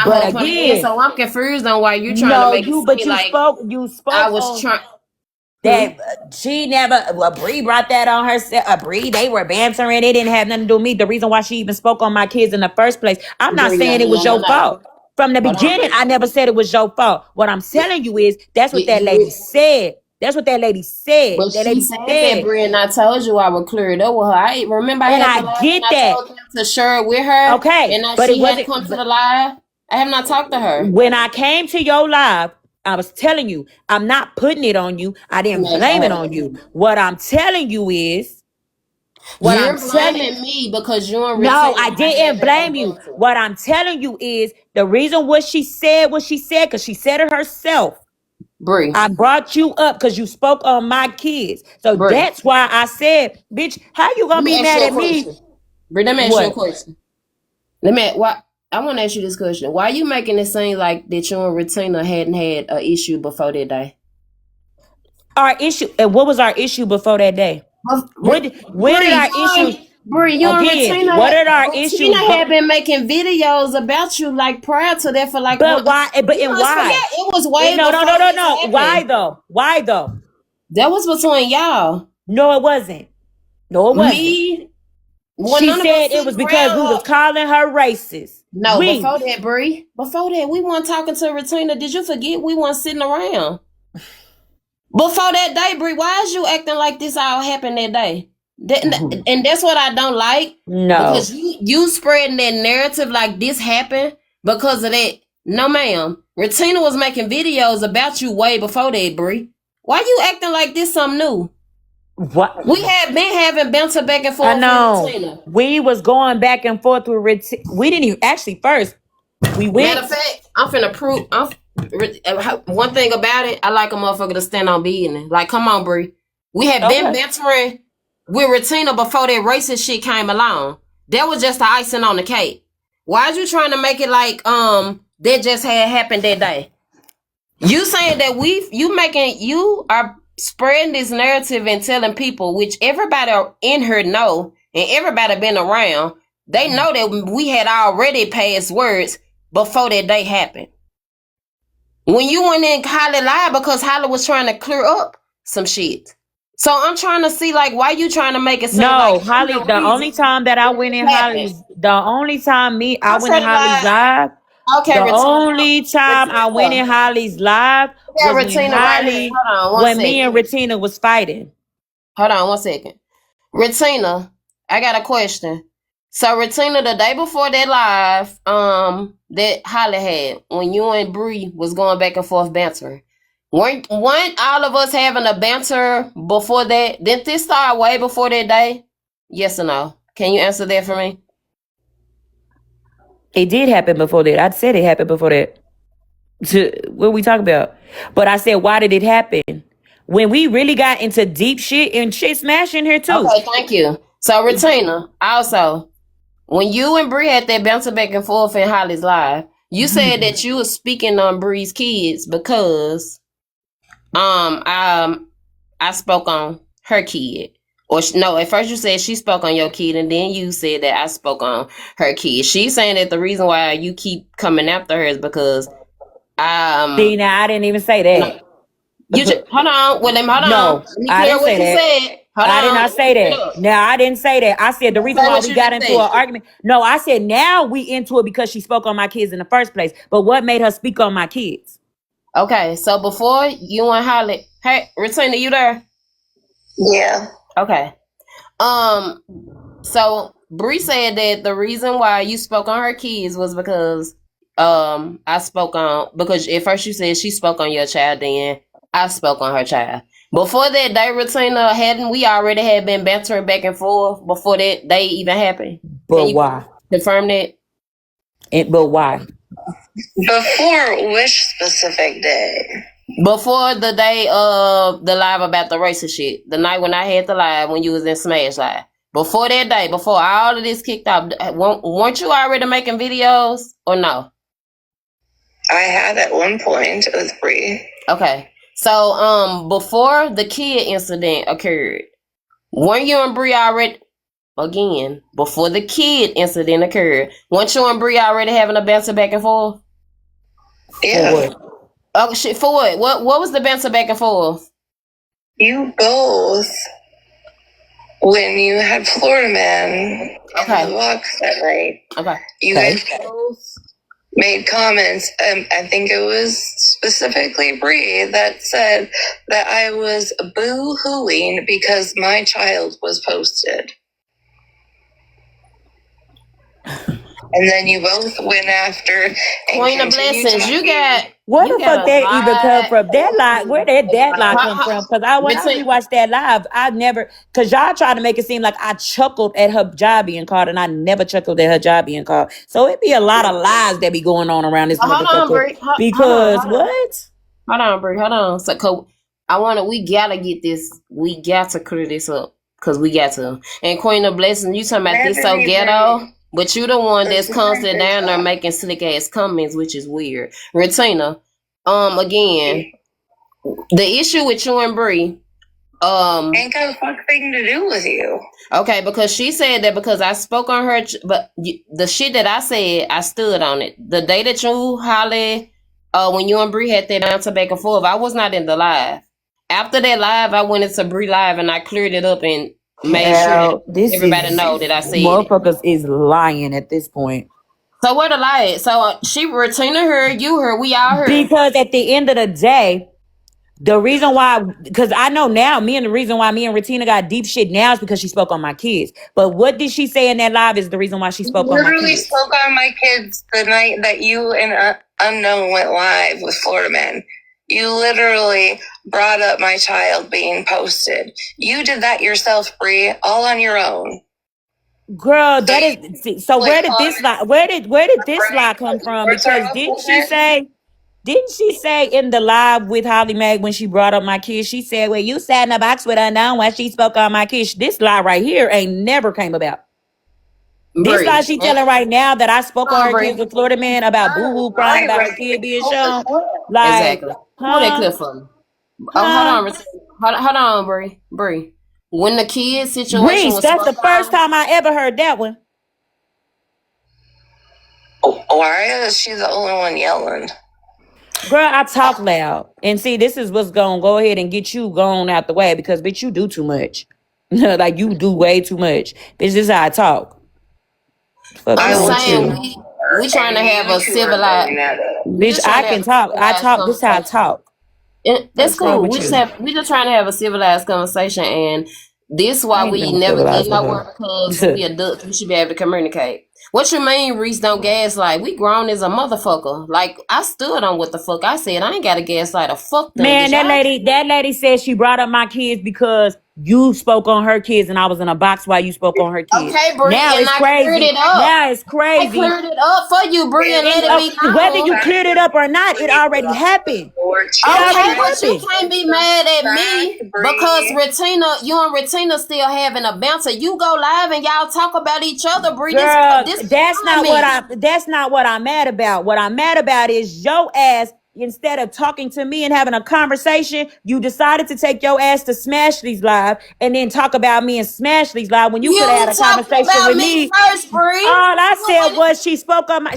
my But whole point again, is, so I'm confused on why you're trying to no, make it you, but seem like you I spoke was on trying. that she never, well, Bree brought that on herself. Bree, they were bantering. It didn't have nothing to do with me. The reason why she even spoke on my kids in the first place, I'm not Bree, no, saying it no, was no, no, your no. fault. From the Hold on, beginning, Bree. I never said it was your fault. What I'm telling you is that's what that lady said. That's what that lady said. But That she lady said that, said. Bri, and I told you I would clear it up with her. I remember I And had the I live and get I that. told them to share it with her, Okay. and now But it she had to wasn't. come to the live. I have not talked to her. When I came to your live, I was telling you, I'm not putting it on you. I didn't Man, go blame it ahead. on you. What I'm telling you is, what I'm You're telling blaming me because you and No, I Retina had didn't that blame you. adventure. What I'm telling you is the reason what she said, because she said it herself. Bri, I brought you up because you spoke on my kids. So Bri, that's why I said, bitch, how you let gonna me be ask mad you a at me? question. Bri, let me ask you a What? question. Why I want to ask you this question. Why are you making it seem like that you and Retina hadn't had an issue before that day? Our issue, and what was our issue before that day? When did our issue, Bri, you and again, what did our issue Retina had been making videos about you like prior to that for like but one. why, but You and must forget why? it was way No, no, no, before no, this no. Why happened. though? Why though? That was between y'all. No, it wasn't. No, it wasn't. Me, well, She none of us said it sitting was because around we her. was calling her racist. No, before that, Bri. Before that, we weren't talking to Retina. Did you forget we weren't sitting around? Before that day, Bri, why is you acting like this all happened that day? And that's what I don't like. No. Because you spreading that narrative like this happened because of that. No, ma'am. Retina was making videos about you way before that, Bri. Why you acting like this something new? What? We had been having banter back and I forth with know. Retina. We was going back and forth with we didn't even actually first. We Matter went. of fact, I'm finna prove. One thing about it, I like a motherfucker to stand on business. Like, come on, Bri. We had been Okay. bantering with Retina before that racist shit came along. That was just the icing on the cake. Why are you trying to make it like that just had happened that day? You saying that you are spreading this narrative and telling people, which everybody in here know and everybody been around, they know that we had already passed words before that day happened. When you went in Holly live because Holly was trying to clear up some shit. So I'm trying to see like why you trying to make it seem No, like Holly. The only time that I went in Holly's, the only time I went in Holly's live. Okay, The Retina. only time I went in Holly's live was when Retina right here. Hold on one when me second. and Retina was fighting. Hold on one second. Retina, I got a question. So Retina, the day before that live, that Holly had when you and Bree was going back and forth bantering, weren't all of us having a banter before that? Didn't this start way before that day? Yes or no? Can you answer that for me? It did happen before that. I said it happened before that. What are we talking about? But I said, why did it happen? When we really got into deep shit and shit smashing here too. Okay, thank you. So Retina, also, when you and Bree had that bouncer back and forth in Holly's live, you said that you were speaking on Bree's kids because I spoke on her kid. Or no, at first you said she spoke on your kid, and then you said that I spoke on her kid. She's saying that the reason why you keep coming after her is because See, now I didn't even say that. you just hold on. Well, hold on. No, Let me I clear didn't what say you that. said. Hold I did on. not say that. No, I didn't say that. I said the reason Say why what we you got just into said. an argument. No, I said now we into it because she spoke on my kids in the first place. But what made her speak on my kids? Okay, so before you and Holly, hey, Retina, you there? Yeah. Okay. So Bree said that the reason why you spoke on her kids was because I spoke on because at first you said she spoke on your child, then I spoke on her child. Before that day, Retina, hadn't we already had been bantering back and forth before that day even happened? But why? Confirm that? But why? Before which specific day? Before the day of the live about the racist shit, the night when I had the live when you was in Smash Live. Before that day, before all of this kicked off, weren't you already making videos or no? I had at one point with Bree. Okay, so before the kid incident occurred, weren't you and Bree already? Again, before the kid incident occurred, weren't you and Bree already having a banter back and forth? Yeah. For what? Oh shit! For what? What was the banter back and forth? You both, when you had Florida Man in the box that night, Okay. you guys both made comments. I think it was specifically Bri that said that I was boo-hooing because my child was posted. And then you both went after and Queen of continued Blessings, talking. you got Where you the got fuck a that even come lot. from? That lie, where that lie come from? Because when I Between- rewatched that live, I never, because y'all tried to make it seem like I chuckled at her job being called, and I never chuckled at her job being called. So it be a lot of lies that be going on around this Hold on, motherfucker. Bri. Hold Because on. what? Hold on, Bri. Hold on. So, we gotta get this. We got to clear this up. Because we got to. And Queen of Blessings, you talking about this so ghetto, but you the one that's constantly down there making slick ass comments, which is weird. Retina, again, the issue with you and Bri, ain't got a fuck thing to do with you. okay, because she said that because I spoke on her, but the shit that I said, I stood on it. The day that you, Holly, when you and Bri had that bounce back and forth, I was not in the live. After that live, I went into Bri live and I cleared it up and made sure that This everybody is know that I said it. motherfuckers is lying at this point. So where the lie at? So she, Retina heard, you heard, we all heard. Because at the end of the day, the reason why, because I know now, the reason why me and Retina got deep shit now is because she spoke on my kids. But what did she say in that live is the reason why she spoke on my Literally kids. spoke on my kids the night that you and Unknown went live with Florida Man. You literally brought up my child being posted. You did that yourself, Bri, all on your own. Girl, that is so. Where did this lie? Where did this lie come from? Because didn't she say in the live with Holly Mae when she brought up my kids? She said, "Well, you sat in the box with Unknown when she spoke on my kids." This lie right here ain't never came about. This Bri. lie she telling right now that I spoke on her Bri. kids with Florida Man about Boo Hoo crying about her kid being shown. Like, Exactly. Pull that clip for me. Oh, hold on, Retina. Hold on, Bri. When the kid situation Breeze, was that's the spoken first on, time I ever heard that one. Why is she the only one yelling? Girl, I talk loud. And see, this is what's gonna go ahead and get you gone out the way because bitch, you do too much. Like you do way too much. Bitch, this is how I talk. Fuck I'm wrong with saying you. we trying to have a civilized. Bitch, I can talk. I talk. This is how I talk. That's What's wrong cool. with you? We just trying to have a civilized conversation, and this why I ain't we never never get civilized with nowhere because we her. adults. We should be able to communicate. What you mean, Reese? Don't gaslight. We grown as a motherfucker. Like I stood on what the fuck I said. I ain't got to gaslight a fuck thing. Man, that lady said she brought up my kids because you spoke on her kids and I was in a box while you spoke on her kids. Okay, Bri, Now and it's I cleared crazy. it up. Now it's I crazy. cleared it up for you, Bri, and let it be known. Whether you cleared it up or not, it already happened. Okay, but you can't be mad at me because you and Retina still having a bouncer. You go live and y'all talk about each other, Bri. Girl, This that's not what I'm mad about. What I'm mad about is your ass. Instead of talking to me and having a conversation, you decided to take your ass to Smash These Live and then talk about me and Smash These Live when you could have had a talked conversation about with me me. first, Bri. All I said was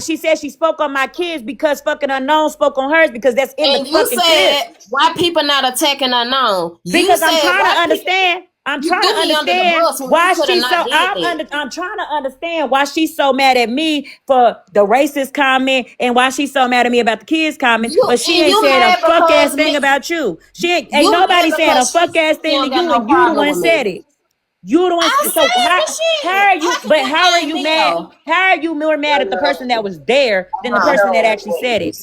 she said she spoke on my kids because fucking Unknown spoke on hers because that's in the And you fucking clip. said why people not attacking Unknown? You Because said I'm trying why to understand. I'm you trying to threw me under the understand bus when why you could have she's so. not did that. I'm trying to understand why she's so mad at me for the racist comment and why she's so mad at me about the kids comment. But she ain't saying a mad fuck ass because thing about you. She ain't you nobody mad saying a because fuck ass she thing to don't got you, no and you the problem one with said me. it. You the one. I So said the shit. How are you Me mad? though? How are you more mad at the person that was there than the person that actually said it?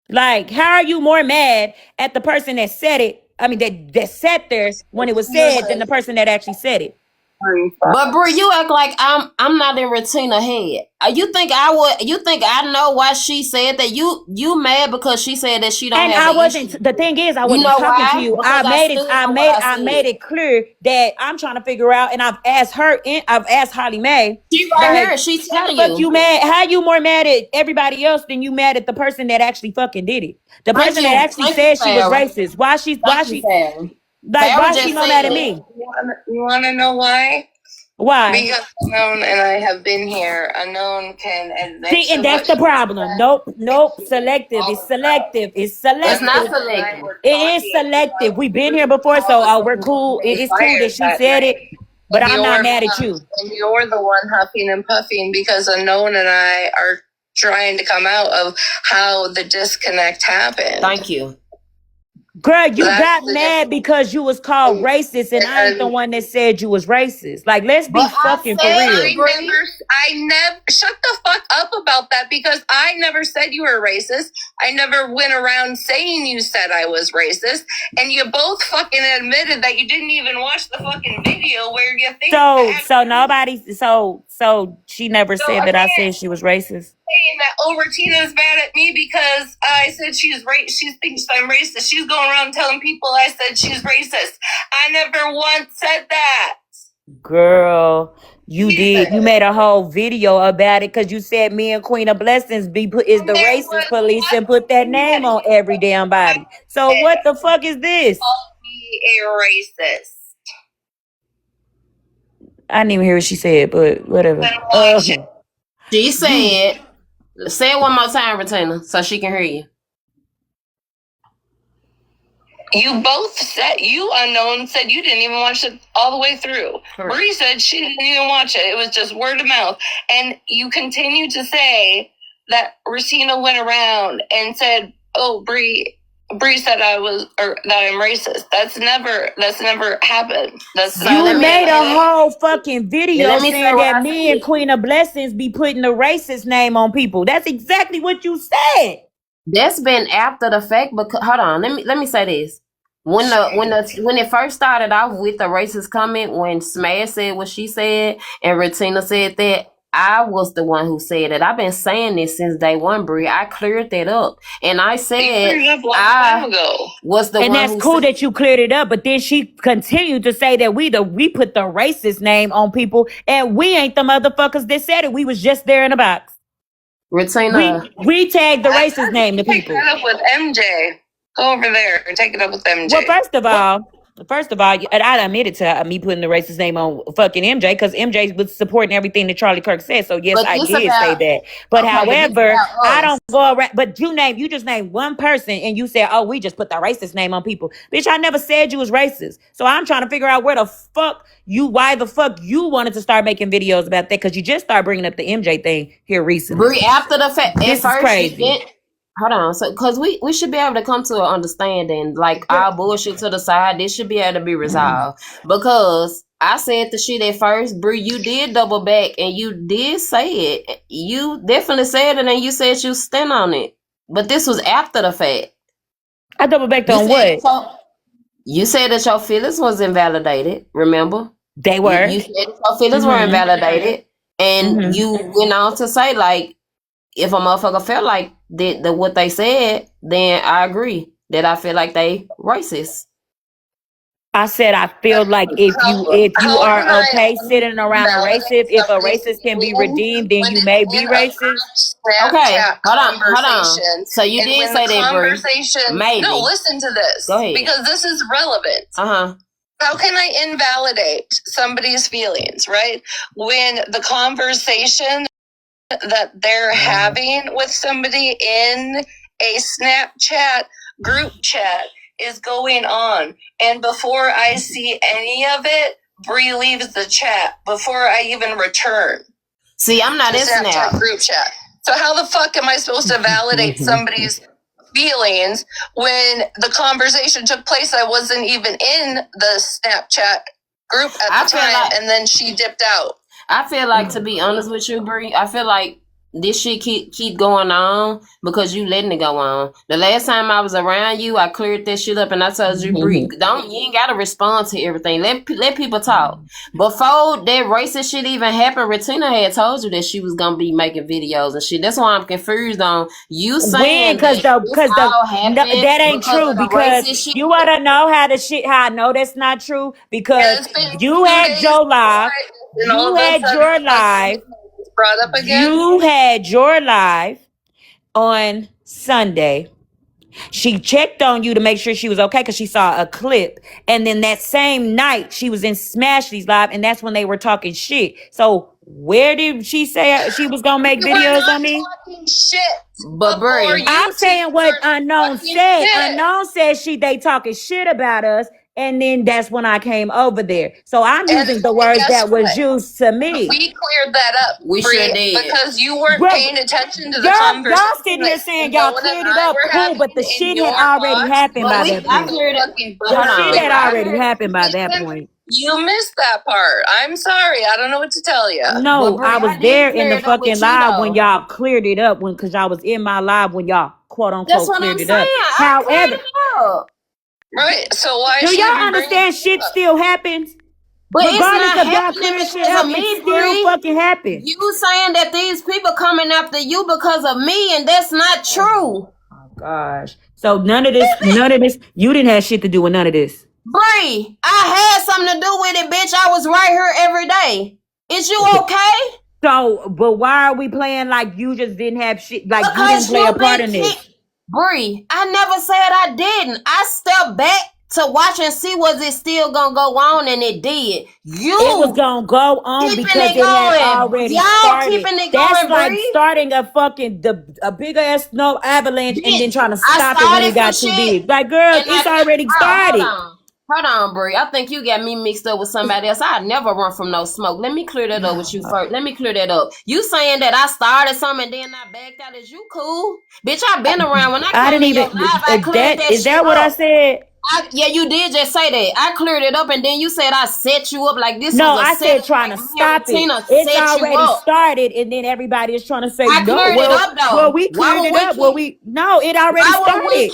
Like, how are you more mad at the person that said it? I mean, that sat there when it was said than the person that actually said it. But Bri, you act like I'm not in Retina head. You think I would? You think I know why she said that? You mad because she said that she don't And have I an wasn't. issue? The thing is, I You wasn't know talking to why? you. Because I stood on what I I said. made it clear that I'm trying to figure out, and I've asked her. I've asked Holly Mae. She right Like, here. She's how the telling fuck you. you mad? How you more mad at everybody else than you mad at the person that actually fucking did it? The Thank person that you. actually Thank you, said she was Farrah. racist. Why she? Thank you, Farrah. Like, Farrah why she just more mad at said. me? You want to know why? Why? Because Unknown and I have been here. Unknown can admit See, to and that's what the she problem. said Nope. Selective. all It's the time. selective. It's It's not selective. Unknown and I selective. were It is talking selective. about We've been here how before, so we're Unknown cool. It was is cool that fired she that said it, night. but And I'm not mad at you. you're the one huffing and puffing because Unknown and I are trying to come out of how the disconnect happened. Thank you. Girl, you That's got the mad because you was called racist, and I ain't the one that said you was racist. Like, let's be But I fucking for said, real. I never shut the fuck up about that because I never said you were racist. I never went around saying you said I was racist, and you both fucking admitted that you didn't even watch the fucking video where you think So she never said that I said she was racist. saying that Tina's mad at me because I said she's she thinks I'm racist. She's going around telling people I said she's racist. I never once said that. Girl, you did. You made a whole video about it because you said me and Queen of Blessings is the racist police and put that name on every damn body. So what the fuck is this? Called me a racist. I didn't even hear what she said, but whatever. She said, say it one more time, Retina, so she can hear you. You both said, you Unknown said you didn't even watch it all the way through. Correct. Bri said she didn't even watch it. It was just word of mouth. And you continue to say that Racina went around and said, oh, Bri said that I'm racist. That's never happened. You made a whole fucking video saying that me said. and Queen of Blessings be putting the racist name on people. That's exactly what you said. That's been after the fact. Because hold on, let me say this. When it first started off with the racist comment, when Smash said what she said and Retina said that, I was the one who said it. I've been saying this since day one, Bri. I cleared that up, and I said I was the one. And that's cool that you cleared it up. But then she continued to say that we put the racist name on people, and we ain't the motherfuckers that said it. We was just there in the box. Retina, we tagged the racist name to people. Take it up with MJ. Go over there and take it up with MJ. Well, first of all, I admitted to me putting the racist name on fucking MJ because MJ was supporting everything that Charlie Kirk said. So yes, I did say that. But however, I don't go around. But you just named one person and you said, "Oh, we just put the racist name on people." Bitch, I never said you was racist. So I'm trying to figure out why the fuck you wanted to start making videos about that because you just started bringing up the MJ thing here recently. Bri, after the fact, this is crazy. Hold on, so because we should be able to come to an understanding, like our bullshit to the side, this should be able to be resolved. Because I said the shit at first, Bri, you did double back and you did say it. You definitely said it and you said you stand on it. But this was after the fact. I double backed on what? You said that your feelings was invalidated. Remember, they were. You said that your feelings were invalidated, and you went on to say like, if a motherfucker felt like what they said, then I agree that I feel like they racist. I said I feel like if you are okay sitting around a racist, if a racist can be redeemed, then you may be racist. Okay, hold on. So you did say that, Bri. Maybe. No, listen to this. Go ahead. Because this is relevant. How can I invalidate somebody's feelings, right? When the conversation that they're having with somebody in a Snapchat group chat is going on. And before I see any of it, Bri leaves the chat before I even return. See, I'm not in Snapchat group chat. So how the fuck am I supposed to validate somebody's feelings when the conversation took place? I wasn't even in the Snapchat group at the time, and then she dipped out. I feel like, to be honest with you, Bri, I feel like this shit keep going on because you letting it go on. The last time I was around you, I cleared that shit up and I told you, Bri, you ain't gotta respond to everything. Let people talk. Before that racist shit even happened, Retina had told you that she was gonna be making videos and shit. That's why I'm confused on you saying that ain't true. Because you wanna know how I know that's not true because you had your live. You had your live. Brought up again. You had your live on Sunday, She checked on you to make sure she was okay because she saw a clip. And then that same night, she was in Smashley's live, and that's when they were talking shit. So where did she say she was gonna make videos on me? Talking shit. But Bri, I'm saying what Unknown said. Unknown said they talking shit about us, and then that's when I came over there. So I'm using the words that was used to me. We cleared that up. We sure did. Because you weren't paying attention to the conversation. Y'all sitting here saying y'all cleared it up, cool, but the shit had already happened by that point. The shit had already happened by that point. You missed that part. I'm sorry. I don't know what to tell you. No, I was there in the fucking live when y'all cleared it up because y'all was in my live when y'all quote unquote cleared it up. However, right. So why do y'all understand shit still happens? But regardless of y'all clearing shit up, it still fucking happens. You saying that these people coming after you because of me, and that's not true. Oh gosh. So none of this, you didn't have shit to do with none of this. Bri, I had something to do with it, bitch. I was right here every day. Is you okay? So, but why are we playing like you just didn't have shit, like because you didn't play a part in this? Bri, I never said I didn't. I stepped back to watch and see was it still gonna go on, and it did. It was gonna go on because it had already started. That's like starting a fucking a big ass snow avalanche and then trying to stop it when it got too big. Like, girl, it's already started. Hold on, Bri. I think you got me mixed up with somebody else. I'd never run from no smoke. Let me clear that up with you first. Let me clear that up. You saying that I started something and then I backed out? Is you cool? Bitch, I've been around. When I didn't even live, I cleared that is that what I said? Yeah, you did just say that. I cleared it up, and then you said I set you up like this. No, I said trying to stop it. It's already started, and then everybody is trying to say I cleared it up, though. Well, we cleared it up. No, it already started.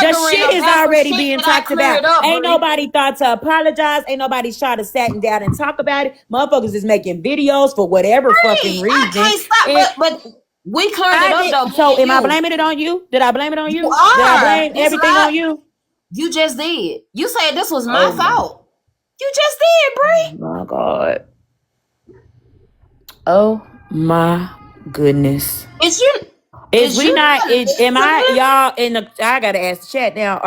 The shit is already being talked about. Ain't nobody thought to apologize. Ain't nobody tried to sit down and talk about it. Motherfuckers is making videos for whatever fucking reason. I can't stop, but we cleared it up, though. So, am I blaming it on you? Did I blame it on you? Did I blame everything on you? You just did. You said this was my fault. You just did, Bri. Oh my God. Oh my goodness. Am I y'all in the I gotta ask the chat now.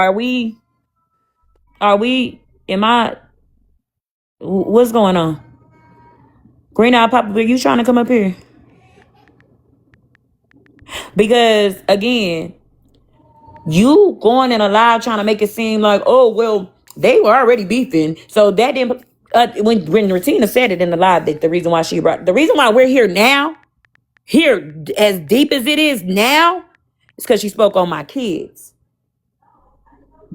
What's going on? Green Eye Papa, are you trying to come up here? Because again, you going in a live trying to make it seem like, oh, well, they were already beefing. So that didn't, when Ratina said it in the live, that the reason why we're here now, here as deep as it is now, is because she spoke on my kids.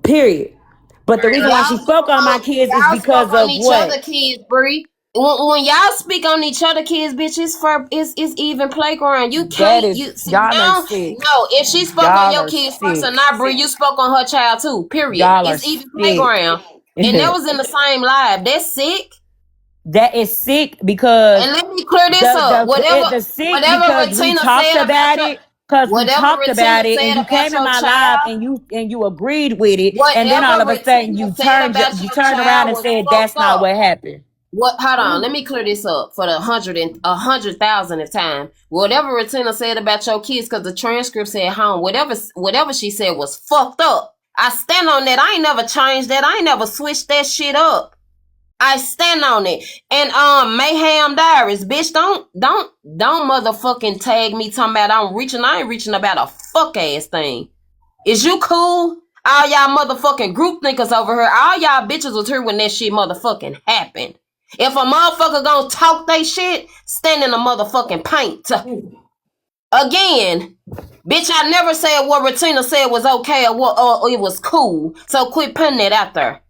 Period. But the reason why she spoke on my kids is because of each other kids, Bri. When y'all speak on each other kids, bitch, it's even playground. You can't. No, if she spoke on your kids first or not, Bri, you spoke on her child too. Period. It's even playground, and that was in the same live. That's sick. That is sick because. And let me clear this up. Whatever Ratina said about it. Because we talked about it, and you came in my live, and you agreed with it, and then all of a sudden you turned around and said that's not what happened. What? Hold on. Let me clear this up for the 100,000th time. Whatever Ratina said about your kids, because the transcript said home. Whatever she said was fucked up. I stand on that. I ain't never changed that. I ain't never switched that shit up. I stand on it. And Mayhem Diaries, bitch, don't motherfucking tag me talking about I ain't reaching about a fuck ass thing. Is you cool? All y'all motherfucking group thinkers over here, all y'all bitches was here when that shit motherfucking happened. If a motherfucker gonna talk they shit, stand in the motherfucking paint. Again, bitch, I never said what Ratina said was okay or it was cool. So quit putting it out there.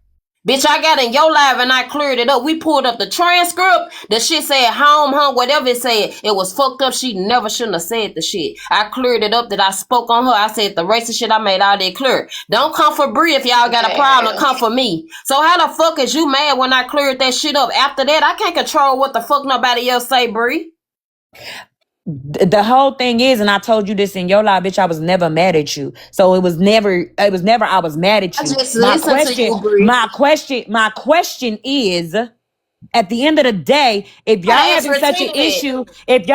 Bitch, I got in your live and I cleared it up. We pulled up the transcript. The shit said home, whatever it said. It was fucked up. She never shouldn't have said the shit. I cleared it up that I spoke on her. I said the racist shit I made all that clear. Don't come for Bri if y'all got a problem. Come for me. So how the fuck is you mad when I cleared that shit up? After that, I can't control what the fuck nobody else say, Bri. The whole thing is, and I told you this in your live, bitch, I was never mad at you. So it was never I was mad at you. My question is, at the end of the day, if y'all having such an issue, and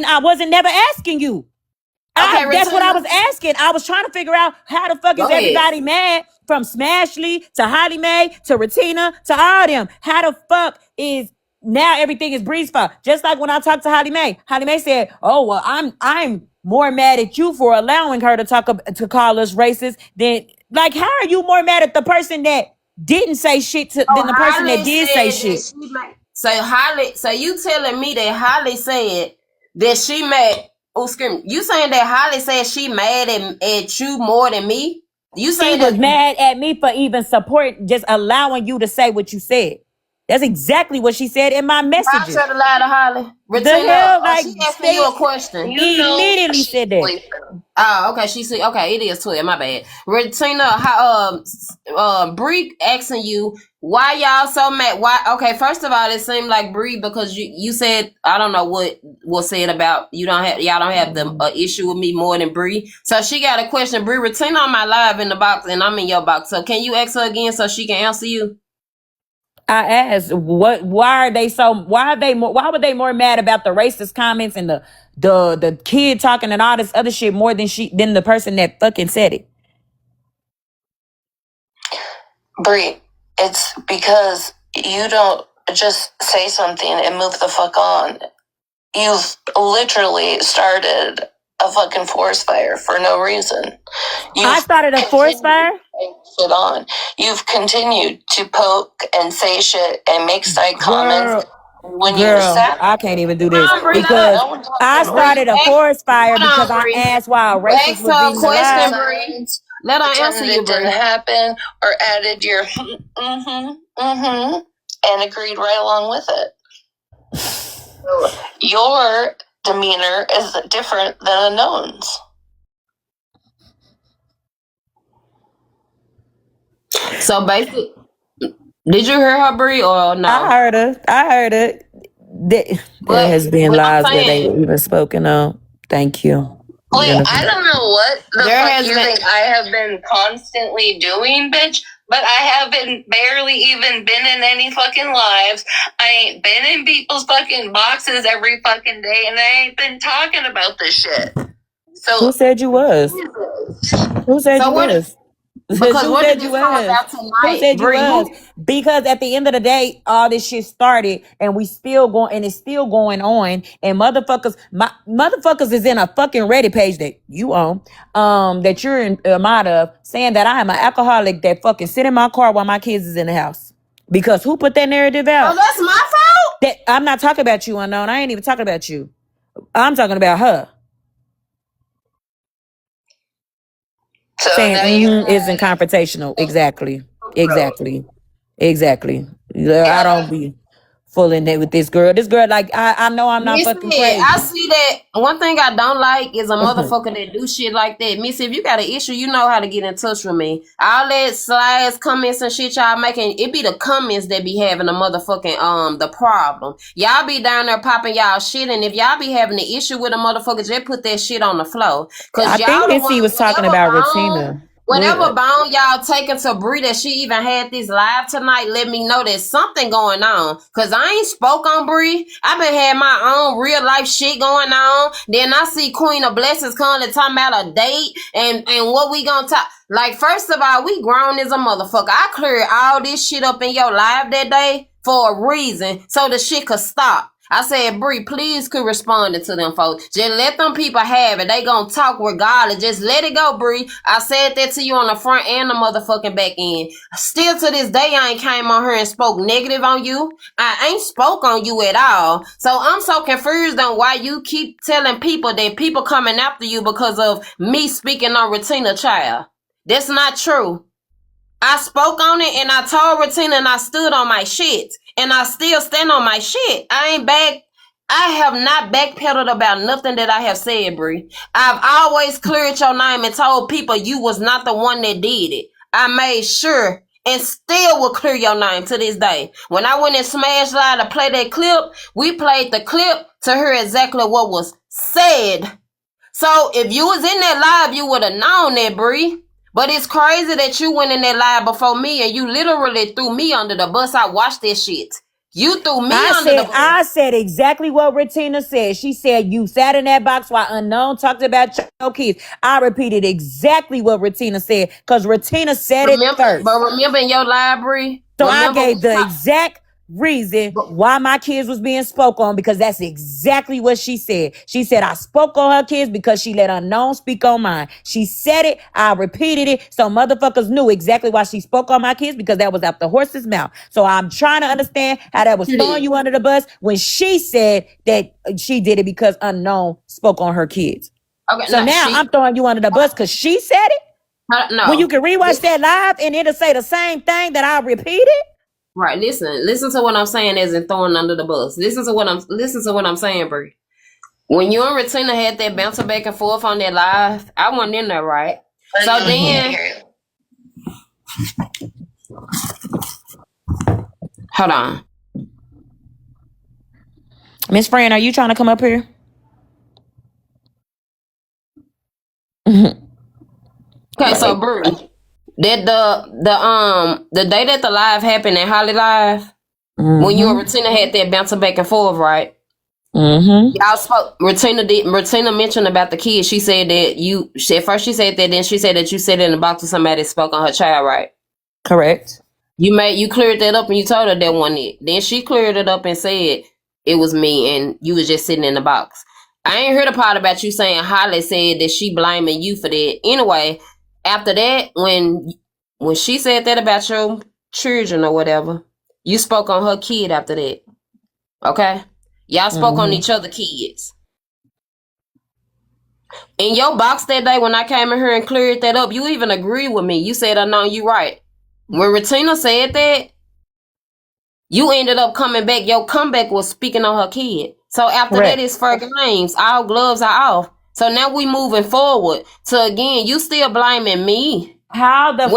I wasn't never asking you. That's what I was Retina. asking. I was trying to figure out how the fuck is Go ahead. everybody mad from Smashley to Holly Mae to Retina to all them. How the fuck is now everything is Bree's fault? Just like when I talked to Holly Mae said, "Oh well, I'm more mad at you for allowing her to to call us racist than like. How are you more mad at the person that didn't say shit than the person that Holly did said say that shit?" she mad. So you telling me that Holly said that she mad? Oh, excuse me. You saying that Holly said she mad at you more than me? You She saying was that? mad at me for even support, just allowing you to say what you said. That's exactly what she said in my I messages. try to lie to Holly. The Retina, hell, like, she asking you stay a question. You know immediately she's said that. sleeping. Oh, okay. She said, okay, it is 12. My bad. Retina, how Bree asking you why y'all so mad? Why? Okay, first of all, it seemed like Bree because you said I don't know what was said about y'all don't have the issue with me more than Bree. So she got a question. Bree, Retina on my live in the box, and I'm in your box. So can you ask her again so she can answer you? I asked, why were they more mad about the racist comments and the kid talking and all this other shit more than the person that fucking said it? Brie, it's because you don't just say something and move the fuck on. You've literally started a fucking forest fire for no reason. I started a forest fire? Shit on. You've continued to poke and say shit and make side comments when you sat. I can't even do this Bree, because I started a forest fire because I Bree. asked why a racist Ask was her a in the question, live. Bree. Let her answer you, Bree. Didn't happen or added your and agreed right along with it. Your demeanor is different than Unknown's. So basically, did you hear her, Bree, or no? I heard her. There has been lies where they were even spoken on. Thank you. Wait, I don't know what the fuck you think I have been constantly doing, bitch, but I haven't barely even been in any fucking lives. I ain't been in people's fucking boxes every fucking day, and I ain't been talking about this shit. So who said you was? Who said you was? Because Who what said did you this come was? about Who tonight, said you Bree? was? Because at the end of the day, all this shit started, and we still going, and it's still going on. And motherfuckers is in a fucking Reddit page that you own, that you're in a mod of, saying that I am an alcoholic that fucking sit in my car while my kids is in the house. Because who put that narrative out? Oh, that's my fault. That I'm not talking about you, Unknown. I ain't even talking about you. I'm talking about her. So saying isn't confrontational. Exactly. I don't be full in it with this girl. This girl, like, I know I'm not fucking crazy. I see that. One thing I don't like is a motherfucker that do shit like that. Missy, if you got an issue, you know how to get in touch with me. All that slides, comments, and shit y'all making, it be the comments that be having the motherfucking the problem. Y'all be down there popping y'all shit, and if y'all be having an issue with a motherfucker, just put that shit on the floor. Cause I think Missy was talking about Retina. Whatever bone y'all taking to Brie that she even had this live tonight, let me know there's something going on. Cause I ain't spoke on Brie. I been had my own real life shit going on. Then I see Queen of Blessings calling talking about a date and what we gonna talk. Like, first of all, we grown as a motherfucker. I cleared all this shit up in your live that day for a reason, so the shit could stop. I said, Bree, please quit responding to them folks. Just let them people have it. They gonna talk regardless. Just let it go, Bree. I said that to you on the front and the motherfucking back end. Still to this day, I ain't came on here and spoke negative on you. I ain't spoke on you at all. So I'm so confused on why you keep telling people that people coming after you because of me speaking on Retina Child. That's not true. I spoke on it and I told Retina and I stood on my shit. And I still stand on my shit. I have not backpedaled about nothing that I have said, Bree. I've always cleared your name and told people you was not the one that did it. I made sure and still will clear your name to this day. When I went and smashed live to play that clip, we played the clip to hear exactly what was said. So if you was in that live, you would have known that, Bree. But it's crazy that you went in that live before me and you literally threw me under the bus. I watched this shit. You threw me under the bus. I said exactly what Retina said. She said you sat in that box while Unknown talked about your kids. I repeated exactly what Retina said because Retina said it first. But remember in your library? So I gave the exact reason why my kids was being spoke on because that's exactly what she said. She said I spoke on her kids because she let Unknown speak on mine. She said it. I repeated it. So motherfuckers knew exactly why she spoke on my kids because that was out the horse's mouth. So I'm trying to understand how that was throwing you under the bus when she said that she did it because Unknown spoke on her kids. Okay, so now I'm throwing you under the bus because she said it. No. When you can rewatch that live and it'll say the same thing that I repeated. Right, listen to what I'm saying as in throwing under the bus. Listen to what I'm saying, Bri. When you and Retina had that bouncing back and forth on that live, I wasn't in there, right? So then, hold on, Miss Fran, are you trying to come up here? Okay, so Bri, that the day that the live happened at Holly Live, when you and Retina had that bouncing back and forth, right? Y'all spoke. Retina mentioned about the kids. She said that at first she said that, then she said that you sat in the box with somebody that spoke on her child, right? Correct. You cleared that up and you told her that wasn't it. Then she cleared it up and said it was me and you was just sitting in the box. I ain't heard a part about you saying Holly said that she blaming you for that. Anyway, after that, when she said that about your children or whatever, you spoke on her kid after that. Okay? Y'all spoke on each other kids. In your box that day when I came in here and cleared that up, you even agreed with me. You said, "I know you right." When Retina said that, you ended up coming back. Your comeback was speaking on her kid. So after that, it's fair games. All gloves are off. So now we moving forward. So again, you still blaming me. How the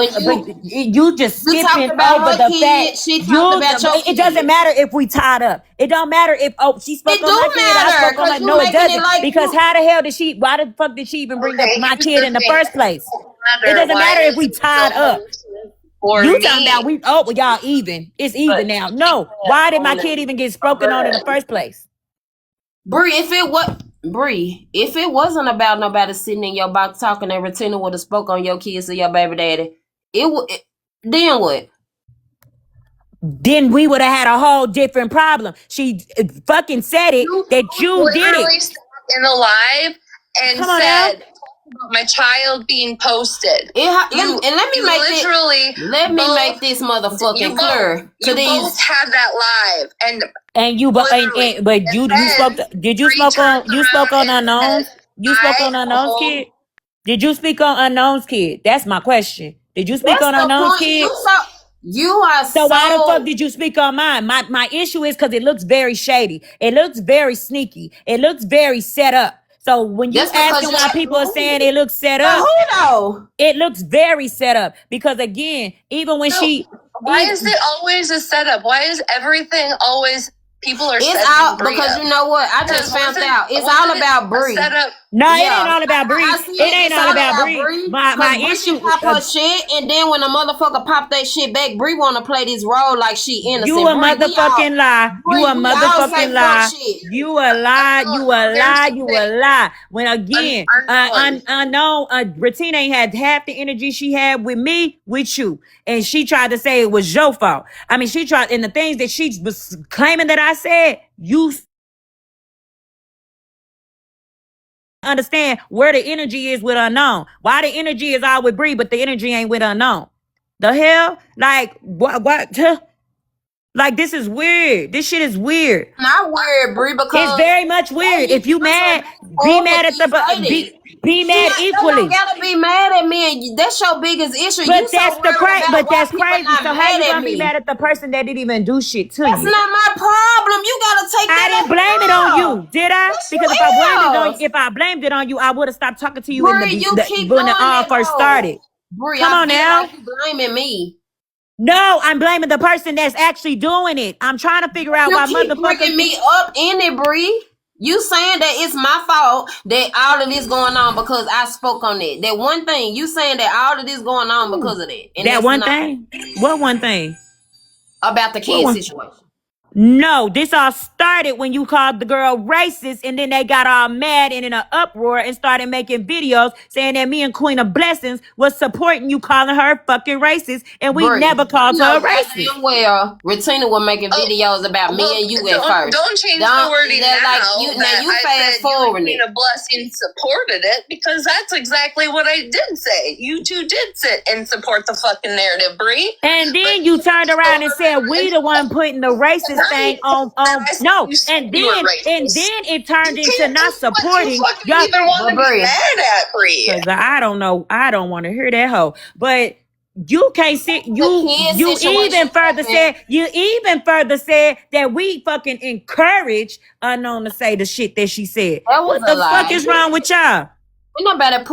you just skipping over the fact she talked about your it doesn't matter if we tied up. It don't matter if she spoke on my kid. I spoke on my no, it doesn't because how the hell why the fuck did she even bring up my kid in the first place? It doesn't matter if we tied up. You talking about y'all even. It's even now. No, why did my kid even get spoken on in the first place? Bri, if it wasn't about nobody sitting in your box talking and Retina would have spoke on your kids or your baby daddy, then what? Then we would have had a whole different problem. She fucking said it that you did it. In the live and said my child being posted. Let me make this motherfucking clear to these. You both had that live and you spoke on Unknown's? You spoke on Unknown's kid? Did you speak on Unknown's kid? That's my question. Did you speak on Unknown's kid? So why the fuck did you speak on mine? My issue is because it looks very shady. It looks very sneaky. It looks very set up. So when you asking why people are saying it looks set up, it looks very set up. Because again, even when why is it always a setup? Why is everything always people are setting out because you know what? I just found out. It's all about Bri. No, it ain't all about Bri. It ain't all about Bri. My issue pop her shit, and then when a motherfucker pop that shit back, Bri wanna play this role like she innocent. You a motherfucking lie. You a motherfucking lie. You a lie. You a lie. You a lie. When again, Unknown, Retina ain't had half the energy she had with me, with you, and she tried to say it was your fault. I mean, she tried, and the things that she was claiming that I said, you understand where the energy is with Unknown. Why the energy is all with Bri, but the energy ain't with Unknown. The hell? Like, what? Like, this is weird. This shit is weird. Not weird, Bri, because it's very much weird. If you mad, be mad at the be mad equally. You gotta be mad at me, and that's your biggest issue. But that's crazy. So how you gonna be mad at the person that didn't even do shit to you? That's not my problem. You gotta take that. I didn't blame it on you, did I? Because if I blamed it on you, I would have stopped talking to you when it all first started. Bri, come on now. Like you blaming me. No, I'm blaming the person that's actually doing it. I'm trying to figure out why motherfuckers bringing me up in it, Bri. You saying that it's my fault that all of this going on because I spoke on it. That one thing. You saying that all of this going on because of that. And that one thing? What one thing? About the kid situation. No, this all started when you called the girl racist, and then they got all mad and in an uproar and started making videos saying that me and Queen of Blessings was supporting you calling her fucking racist, and we Bri, never called you her know racist. goddamn well, Retina was making videos about me and you at first. Don't change the wording now. Like you fast forwarding it. Queen of Blessings supported it because that's exactly what I did say. You two did sit and support the fucking narrative, Bri. And then you turned around and said we the one putting the racist thing on no. And then it turned into not supporting y'all. Even want to be mad at Bri. Because I don't know. I don't want to hear that hoe. But you can't sit. You even further said that we fucking encourage Unknown to say the shit that she said. What the fuck is wrong with y'all? We not better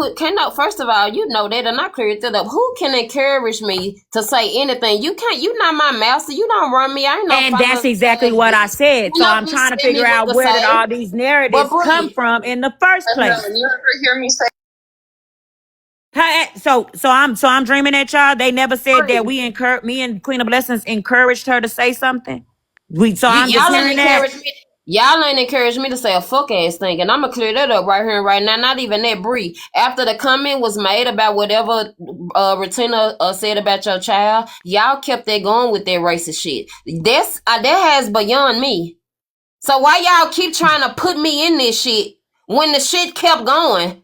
first of all, you know that, and I cleared it up. Who can encourage me to say anything? You can't. You not my master. You don't run me. I ain't no. And that's exactly what I said. So I'm trying to figure out where did all these narratives come from in the first place. You ever hear me say? So I'm dreaming at y'all. They never said that me and Queen of Blessings encouraged her to say something. I'm just hearing that. Y'all ain't encouraged me to say a fuck ass thing, and I'm gonna clear that up right here and right now. Not even that, Bri. After the comment was made about whatever Retina said about your child, y'all kept that going with that racist shit. That has beyond me. So why y'all keep trying to put me in this shit when the shit kept going?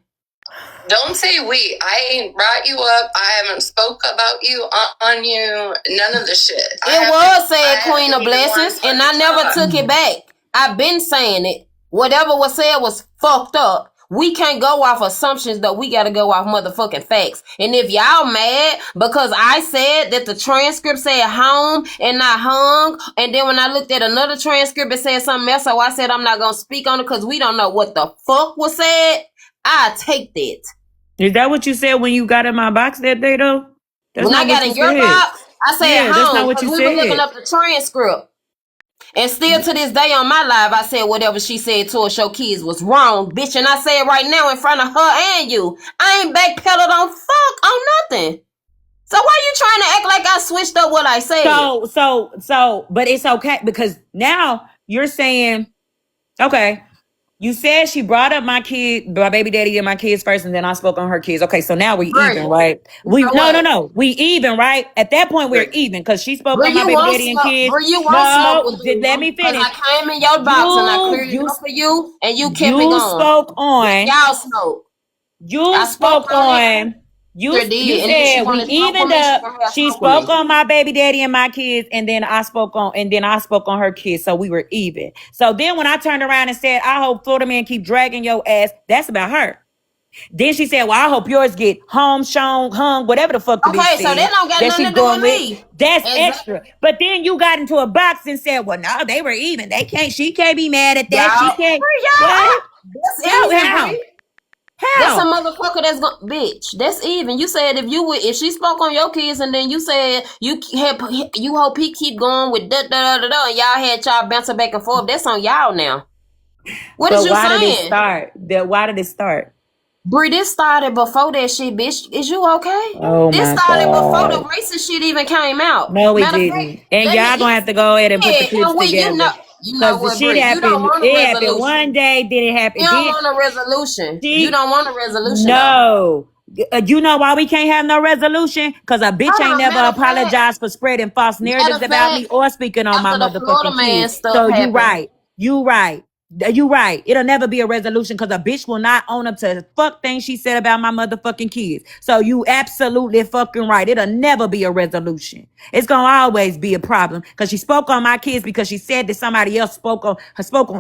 Don't say we. I ain't brought you up. I haven't spoke about you on you. None of the shit. It was said Queen of Blessings, and I never took it back. I've been saying it. Whatever was said was fucked up. We can't go off assumptions, though. We got to go off motherfucking facts. And if y'all mad because I said that the transcript said home and not hung, and then when I looked at another transcript, it said something else, so I said I'm not going to speak on it because we don't know what the fuck was said, I take that. Is that what you said when you got in my box that day, though? When I got in your box, I said home because we were looking up the transcript. And still to this day on my live, I said whatever she said towards your kids was wrong, bitch. And I say it right now in front of her and you. I ain't backpedaled on nothing. So why you trying to act like I switched up what I said? But it's okay because now you're saying, okay, you said she brought up my baby daddy and my kids first, and then I spoke on her kids. Okay, so now we even, right? No. We even, right? At that point, we're even because she spoke on my baby daddy and kids. Let me finish. I came in your box and I cleared it up for you, and you kept it going. Y'all spoke. You spoke on. You said we evened up. She spoke on my baby daddy and my kids, and then I spoke on her kids, so we were even. So then when I turned around and said, I hope Florida man keep dragging your ass, that's about her. Then she said, well, I hope yours get hung, whatever the fuck the bitch said. Okay, so that don't got nothing to do with me. That's extra. But then you got into a box and said, well, no, they were even. She can't be mad at that. She can't. What? How? That's a motherfucker that's gonna bitch. That's even. You said if she spoke on your kids and then you said you hope he keep going with and y'all had y'all bouncing back and forth. That's on y'all now. What is you saying? Why did it start? Bri, this started before that shit, bitch. Is you okay? Oh this started before the racist shit even came out. No, it didn't. And y'all gonna have to go ahead and put the clips together. You know what, the shit happened. It happened one day, then it happened. You don't want a resolution. You don't want a resolution. No. You know why we can't have no resolution? Because a bitch ain't never apologized for spreading false narratives about me or speaking on my motherfucking kids. So you right. It'll never be a resolution because a bitch will not own up to the fuck things she said about my motherfucking kids. So you absolutely fucking right. It'll never be a resolution. It's gonna always be a problem because she spoke on my kids because she said that somebody else spoke on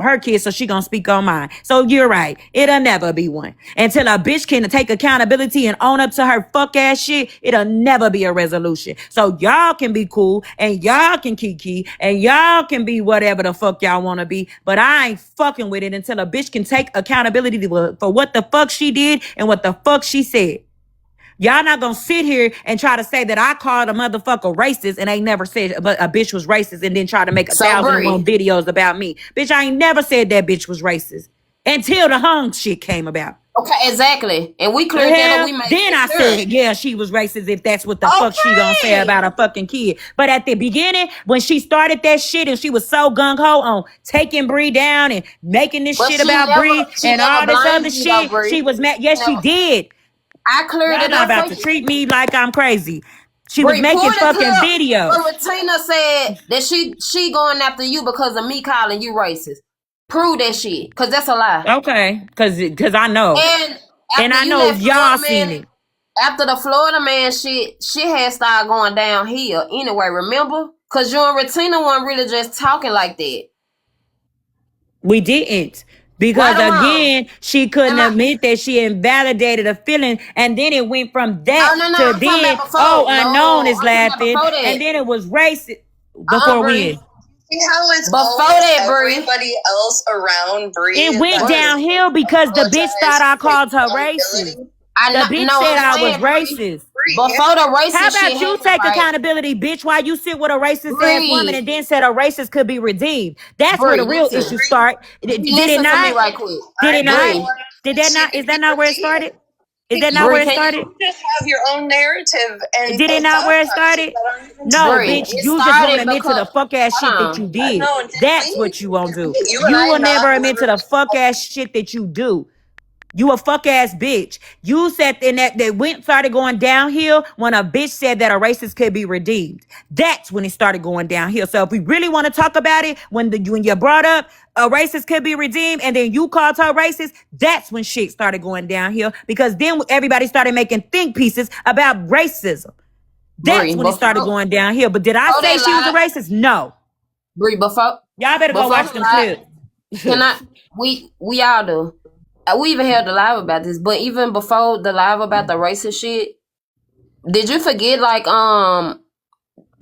her kids, so she gonna speak on mine. So you're right. It'll never be one. Until a bitch can take accountability and own up to her fuck ass shit, it'll never be a resolution. So y'all can be cool and y'all can kiki and y'all can be whatever the fuck y'all wanna be, but I ain't fucking with it until a bitch can take accountability for what the fuck she did and what the fuck she said. Y'all not gonna sit here and try to say that I called a motherfucker racist and ain't never said but a bitch was racist and then try to make 1,001 videos about me. Bitch, I ain't never said that bitch was racist until the hung shit came about. Okay, exactly. And we The cleared that up. hell? We made Then I it clear. said, yeah, she was racist if that's what the fuck she gonna say Okay. about a fucking kid. But at the beginning, when she started that shit and she was so gung-ho on taking Bri down and making this But shit about Bri she and never all this other blamed you though, shit, Bree. she was mad. Yes, she Never. did. I cleared Y'all it not up for about to you. treat me like I'm crazy. She was Bree, pull making the fucking clip videos. where Tina said that she going after you because of me calling you racist. Prove that shit, cause that's a lie. Okay, cause I know. And And after I you know let y'all Florida seen man, it. after the Florida man shit had started going downhill. Anyway, remember? Cause you and Retina weren't really just talking like that. We didn't. Because Right or wrong? again, she couldn't Am I? admit that she invalidated a feeling. And then it went from Oh that no, to I'm talking then, about oh, before. Unknown No, is I'm talking about laughing. before that. And then it was racist before Bree. when? See how it's Before always that, Bree. everybody else around Bri It went that has downhill because the bitch thought apologized I for called her racist. accountability. The bitch No, said I'm I was saying, Bree. racist. Before the How racist shit about you happened, take right? accountability, bitch, while you sit with a racist ass woman Bree. and then said a racist could be redeemed? That's where the Bree, real listen. issue start. Did it Listen to me not? right quick. Did it I not? Bree. want Did that she not? Is could that be not where it redeemed. started? Is that not Bree, where it can started? you? Just have your own narrative and Did it not thought where it processes started? that aren't even No, true. Bree, bitch. it You just won't started admit to because the fuck ass shit that hold on. you did. No, did That's we? what you won't do. You and You I will not never admit to the literally. fuck ass shit that you do. You a fuck ass bitch. You said in that went started going downhill when a bitch said that a racist could be redeemed. That's when it started going downhill. So if we really want to talk about it, when you brought up a racist could be redeemed and then you called her racist, that's when shit started going downhill because then everybody started making think pieces about racism. Bree, That's when it started going downhill. But did I before say that she was a live, racist? No. Bree, Y'all better go before watch the them live, clips. can I? We all do. We even held the live about this, but even before the live about the racist shit, did you forget like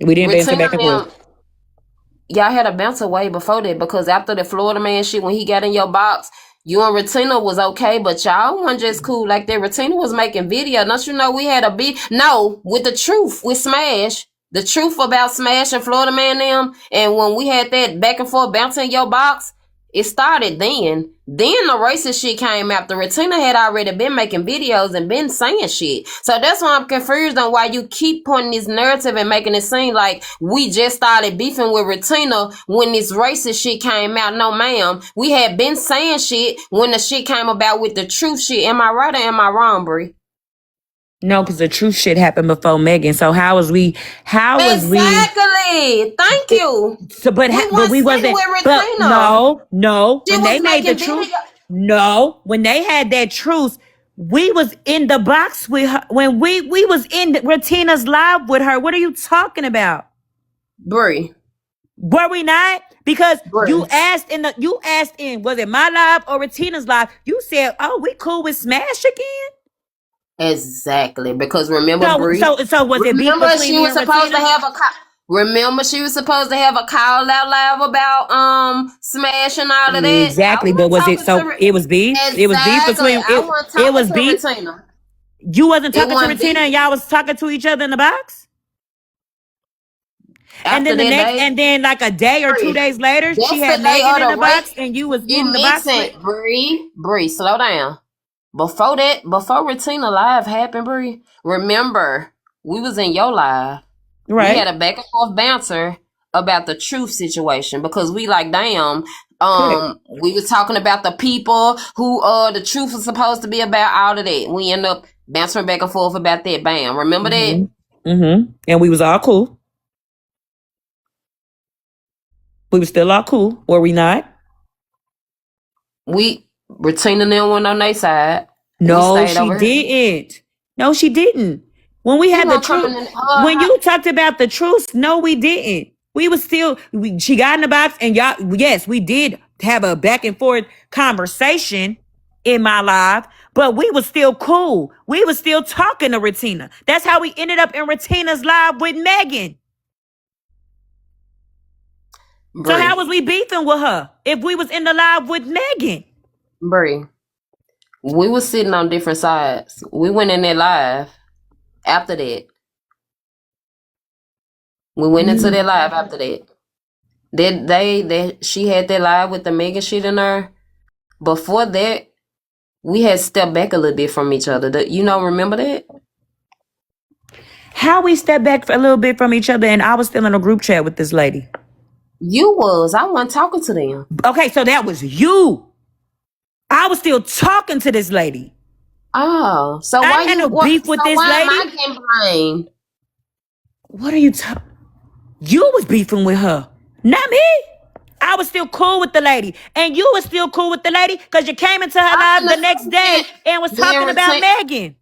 We didn't answer Retina back and forth. them? Y'all had a bounce away before that because after the Florida man shit, when he got in your box, you and Retina was okay, but y'all wasn't just cool like that. Retina was making video. Don't you know we had a beat? No, with the truth, with Smash. The truth about Smash and Florida man them. And when we had that back and forth bouncing your box, it started then. Then the racist shit came after. Retina had already been making videos and been saying shit. So that's why I'm confused on why you keep pointing this narrative and making it seem like we just started beefing with Retina when this racist shit came out. No, ma'am. We had been saying shit when the shit came about with the truth shit. Am I right or am I wrong, Brie? No, because the truth shit happened before Megan. So how was we? How was we? Exactly. Thank you. So, We but weren't we sitting wasn't. with But Retina. no. She When they was made the making truth, video. no. When they had that truth, we was in the box with her. When we was in Retina's live with her. What are you talking about? Brie. Were we not? Because Brie. you asked in, was it my live or Retina's live? You said, oh, we cool with Smash again. Exactly, because remember, So Bree. so was it beef Remember, between she me was and supposed to Retina? have a. Remember, she was supposed to have a call out loud about Smash and all of that. I Exactly, but wasn't was it talking to. so? It was beef. It was beef Exactly, between I it. wasn't It talking was to beef. Retina. You wasn't It talking to wasn't Retina, beef and y'all was talking to each other in the box. And after then the that next, day. and then like a day or 2 days later, she That's the had day Megan of in the the box, race. and you was You in the box with. mixing, Bree, slow down. Before that, before Retina live happened, Bree. Remember, we was in your live. We had Right. a back and forth banter about the truth situation because we like, damn, Correct. we was talking about the people who the truth was supposed to be about, all of that. We end up bouncing back and forth about that. Bam. Remember that? And we was all cool. We was still all cool, were we not? We Retina them went on their side. We No, stayed she over here. didn't. No, she didn't. When we She had the won't truth, coming in when you talked about the truth, no, we didn't. We was still, she got in the box and y'all, yes, we did have a back and forth conversation in my life, but we was still cool. We was still talking to Retina. That's how we ended up in Retina's live with Megan. So how Bree. was we beefing with her if we was in the live with Megan? Bree. We was sitting on different sides. We went in there live after that. We went into Mm. their live after that. She had that live with the Megan shit in her. Before that, we had stepped back a little bit from each other. Remember that? How we stepped back a little bit from each other and I was still in a group chat with this lady. You was. I wasn't talking to them. Okay, so that was you. I was still talking to this lady. Oh, so I had no beef with this lady. Why am I getting blamed? What are you talking? You was beefing with her, not me. I was still cool with the lady, and you was still cool with the lady because you came into her live the next day and was talking about Megan.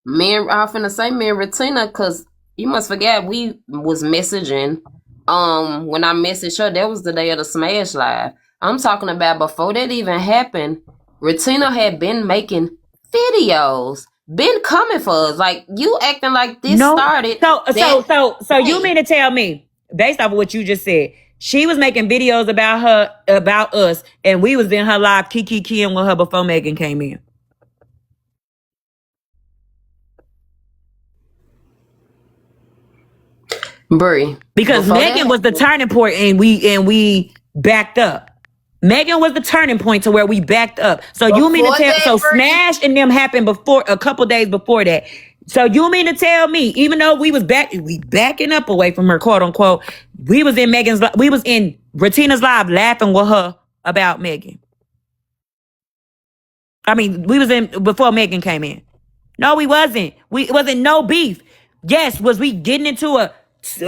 I'm finna say me and Retina, because you must forget we was messaging. When I messaged her, that was the day of the Smash Live. I'm talking about before that even happened. Retina had been making videos, been coming for us. Like, you acting like this started. So you mean to tell me, based off of what you just said, she was making videos about us, and we was in her live keying with her before Megan came in? Bri, because Megan was the turning point, and we backed up. Megan was the turning point to where we backed up. So you mean to tell? So Smash and them happened before, a couple days before that. So you mean to tell me, even though we backing up away from her, quote unquote, we was in Retina's live laughing with her about Megan. I mean, we was in before Megan came in. No, we wasn't. It wasn't no beef. Yes, was we getting into a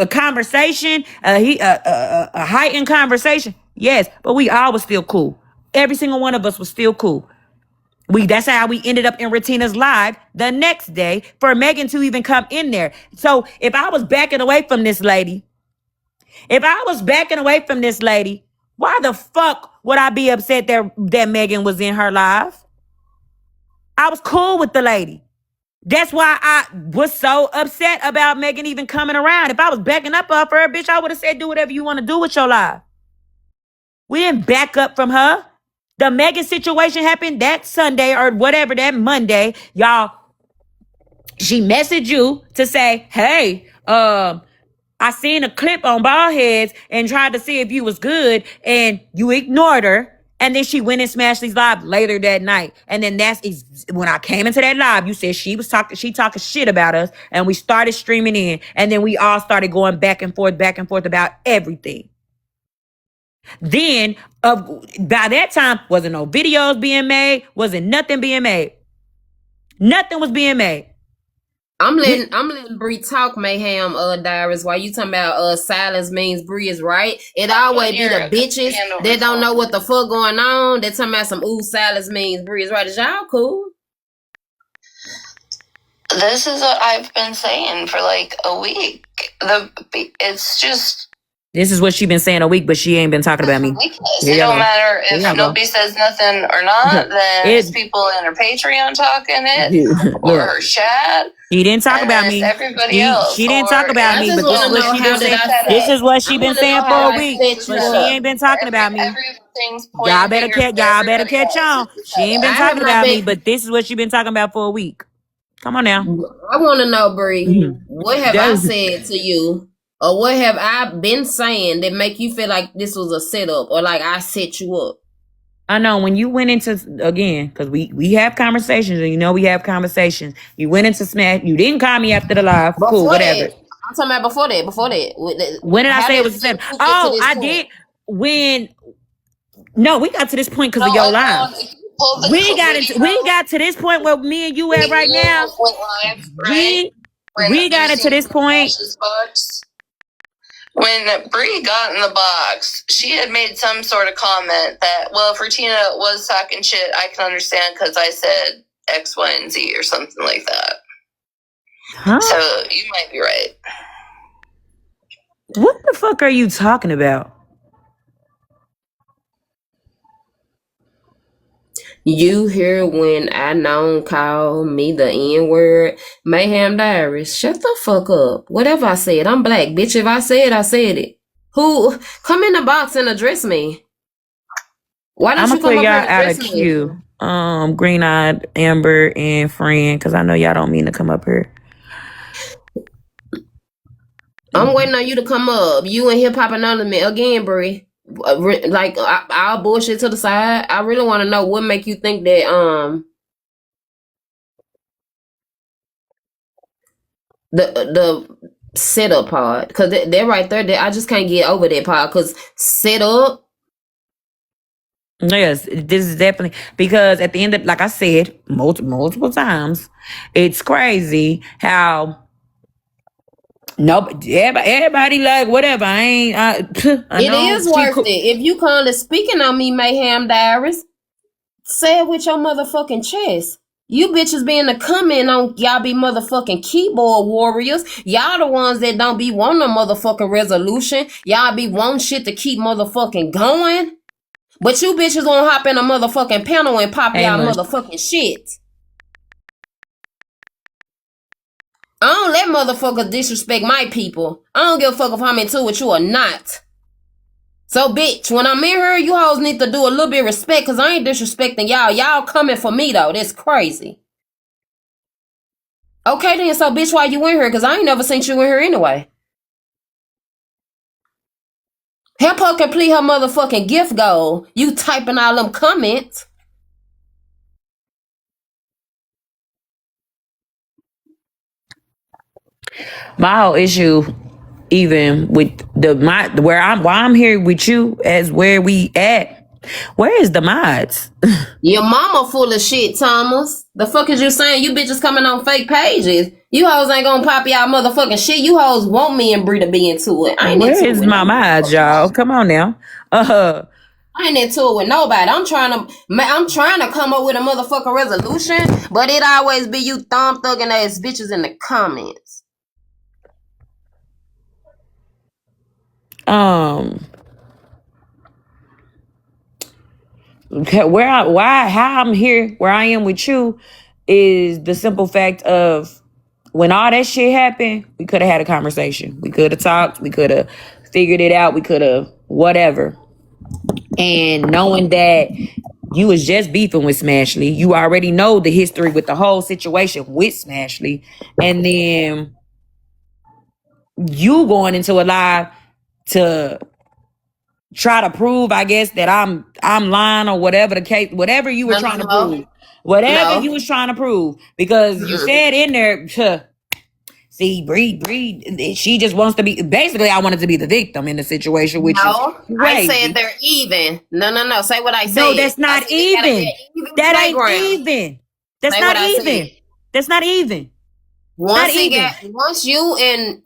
conversation, a heightened conversation? Yes, but we all was still cool. Every single one of us was still cool. That's how we ended up in Retina's live the next day for Megan to even come in there. So if I was backing away from this lady, why the fuck would I be upset that Megan was in her live? I was cool with the lady. That's why I was so upset about Megan even coming around. If I was backing up for her, bitch, I would have said, do whatever you want to do with your life. We didn't back up from her. The Megan situation happened that Sunday or whatever, that Monday. Y'all, she messaged you to say, hey, I seen a clip on Baldheads and tried to see if you was good, and you ignored her. And then she went and smashed these live later that night. And then when I came into that live, you said she talking shit about us, and we started streaming in, and then we all started going back and forth about everything. Then by that time, wasn't no videos being made, wasn't nothing being made. Nothing was being made. I'm letting Bri talk, Mayhem Diaries, while you talking about silence means Bri is right. It always be the bitches that don't know what the fuck going on. They talking about some silence means Bri is right. Is y'all cool? This is what I've been saying for like a week. It's just. This is what she been saying a week, but she ain't been talking about me. It don't matter if nobody says nothing or not, then it's people in her Patreon talking it, or her chat. She didn't talk about me. Everybody else. She didn't talk about me, but this is what she been saying. This is what she been saying for a week, but she ain't been talking about me. Y'all better catch on. She ain't been talking about me, but this is what she been talking about for a week. Come on now. I want to know, Bri, what have I said to you? Or what have I been saying that make you feel like this was a setup, or like I set you up? I know when you went into, again, because we have conversations, and we have conversations. You went into Smash. You didn't call me after the live. Cool, whatever. I'm talking about before that. When did I say it was a setup? Oh, I did. No, we got to this point because of your live. We got to this point where me and you at right now. We got it to this point. When Bri got in the box, she had made some sort of comment that, well, if Retina was talking shit, I can understand because I said X, Y, and Z or something like that. Huh? So you might be right. What the fuck are you talking about? You hear when Unknown call me the N-word? Mayhem Diaries, shut the fuck up. Whatever I said, I'm black. Bitch, if I said it. Who? Come in the box and address me. Why don't you come up here and address me? Queue. Green-eyed, Amber, and Friend, because I know y'all don't mean to come up here. I'm waiting on you to come up. You and Hip Hop Anonymous again, Bri. Like I'll bullshit to the side. I really want to know what make you think that the setup part, because they're right there. I just can't get over that part because set up. Yes, this is definitely because at the end of, like I said, multiple times, it's crazy how everybody like whatever. I It know is she worth cool. it. If you calling speaking on me, Mayhem Diaries, say it with your motherfucking chest. You bitches be in the comment on y'all be motherfucking keyboard warriors. Y'all the ones that don't be wanting a motherfucking resolution. Y'all be wanting shit to keep motherfucking going. But you bitches won't hop in a motherfucking panel and pop Hey, y'all much. motherfucking shit. I don't let motherfuckers disrespect my people. I don't give a fuck if I'm into with you or not. So, bitch, when I'm in here, you hoes need to do a little bit of respect, because I ain't disrespecting y'all. Y'all coming for me, though. That's crazy. Okay, then, so, bitch, why you in here? Because I ain't never seen you in here anyway. Help her complete her motherfucking gift goal. You typing all them comments. My whole issue, even with why I'm here with you as where we at. Where is the mods? Your mama full of shit, Thomas. The fuck is you saying? You bitches coming on fake pages. You hoes ain't gonna pop y'all motherfucking shit. You hoes want me and Bree to be into it. I ain't Where into it is with my no mods, motherfucking y'all? body. Come on now. I ain't into it with nobody. I'm trying to come up with a motherfucking resolution, but it always be you thumb thugging ass bitches in the comments. um, how I'm here, where I am with you, is the simple fact of when all that shit happened, we could have had a conversation. We could have talked. We could have figured it out. We could have whatever. And knowing that you was just beefing with Smashley, you already know the history with the whole situation with Smashley, and then you going into a live to try to prove, I guess, that I'm lying or whatever the case, whatever you were No, no, trying to no. prove, whatever you No. was trying to prove, because you Mm-mm. said in there, see, Bree, she just wants to be. Basically, I wanted to be the victim in the situation, which is No. I said crazy. they're even. No, no, no. Say what I No, said. that's I not said they got an even. even That ain't playground. even. That's Say not what I even. said. That's not even. Not even. Once you and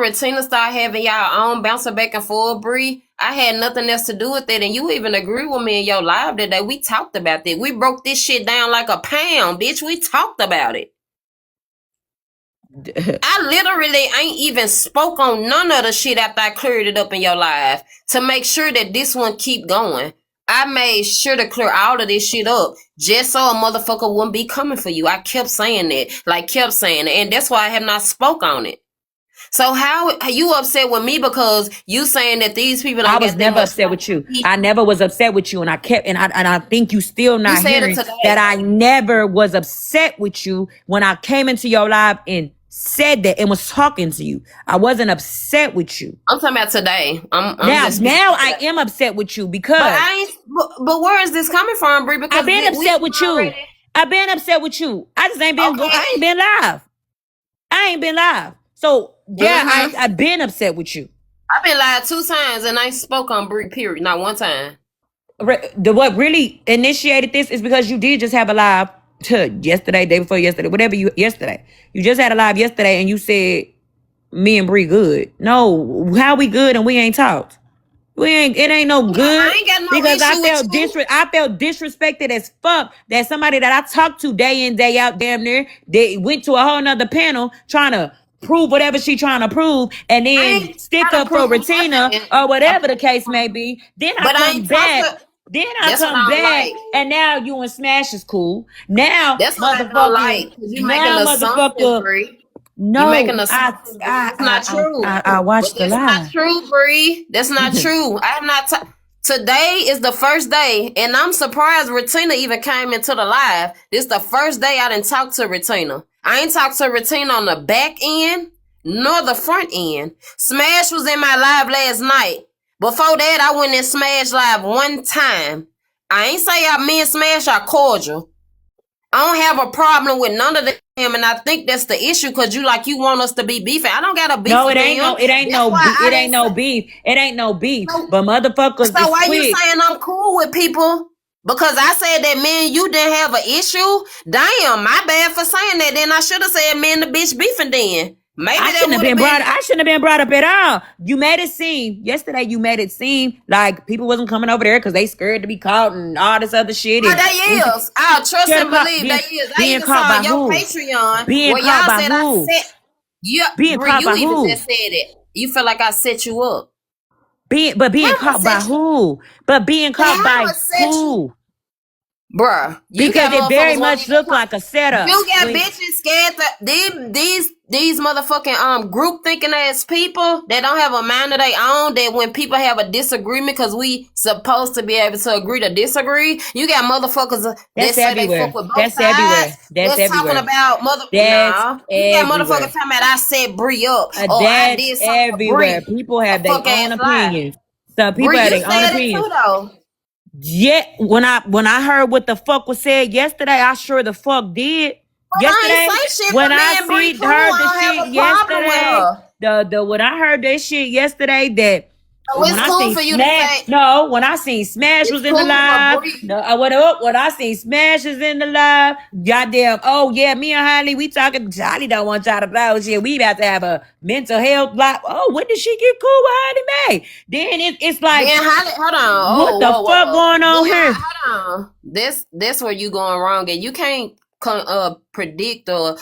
Retina start having y'all own bouncing back and forth, Bree, I had nothing else to do with it. And you even agree with me in your live today. We talked about that. We broke this shit down like a pound, bitch. We talked about it. I literally ain't even spoke on none of the shit after I cleared it up in your live to make sure that this one keep going. I made sure to clear all of this shit up just so a motherfucker wouldn't be coming for you. I kept saying that, kept saying it, and that's why I have not spoke on it. So how are you upset with me because you saying that these people I don't was get that never much upset with you. I never was upset with you, and I think you still You not said it hearing that today. I never was upset with you when I came into your live and said that and was talking to you. I wasn't upset with you. I'm talking about today. I'm Now, just speaking now today. I am upset with you But because I ain't. But where is this coming from, Brie? I've Because been we upset with you. already I've been upset with you. I just ain't been. I ain't okay. been live. I ain't been live. So yeah, Mm-hmm. I've been upset with you. I've been lied 2 times and I spoke on Brie. Period. Not one time. What really initiated this is because you did just have a live yesterday, day before yesterday, whatever yesterday. You just had a live yesterday and you said me and Bree good. No, how we good and we ain't talked. It ain't no Yeah, good I ain't got no because issue with you. I felt disrespected as fuck that somebody that I talked to day in, day out, damn near, they went to a whole nother panel trying to prove whatever she trying to prove and I then ain't stick gotta up for prove Retina nothing. or whatever the case may be. Then I But I come ain't talked back. to. Then I That's what come I don't back like. and now you and Smash is cool. Now That's what I don't motherfucking like. Cause you making assumptions, Brie. You making no, assumptions, Brie. That's not true. I But watched the that's not live. true, Bree. That's not true. I have not. Today is the first day, and I'm surprised Retina even came into the live. This the first day I didn't talk to Retina. I ain't talked to Retina on the back end nor the front end. Smash was in my live last night. Before that, I went and Smash Live one time. I ain't say me and Smash are cordial. I don't have a problem with none of them, and I think that's the issue because you want us to be beefing. I don't got a beef. No, with it ain't them. no, it ain't That's no, why it ain't no beef. It ain't no beef. So- But motherfuckers, So is why quick. you saying I'm cool with people? Because I said that me and you didn't have an issue. Damn, my bad for saying that. Then I should have said me and the bitch beefing then. Maybe I shouldn't have been brought. I shouldn't have been brought up at all. You made it seem yesterday. You made it seem like people wasn't coming over there because they scared to be caught and all this other shit. Oh, they is. I trust and believe being, they is. I being even caught saw by your who? Patreon Being where caught y'all by said who? I set. Yeah, Being Bri, caught you by even who? just said it. You feel like I set you up. Being caught by who? But being caught by who? Bruh, you Because got it very motherfuckers much looked like a setup. You got bitches scared that these motherfucking group thinking ass people that don't have a mind of their own, that when people have a disagreement, because we supposed to be able to agree to disagree. You got motherfuckers that say everywhere. they fuck with both That's sides. everywhere. That's everywhere. Talking about That's you got everywhere. motherfuckers talking about I set Bri up or I That's did something everywhere. to Bri. People have their own opinions. Some people Bri, have you their own said it opinions. too though. Yeah, when I heard what the fuck was said yesterday, I sure the fuck did. Well, Yesterday, I ain't say shit, when but I me and Bri see cool, heard I the don't have shit a problem with yesterday, her. when I heard that shit yesterday, that So when it's I cool seen for you Smash, to say when I seen Smash was in the cool for live, Bri. when I seen Smash is in the live, goddamn, oh yeah, me and Holly, we talking. Holly don't want y'all to know shit. We about to have a mental health block. Oh, when did she get cool with Holly Mae? Then it's like, Then Holly, hold on. what the fuck going on here? Hold on. This where you going wrong, and you can't predict or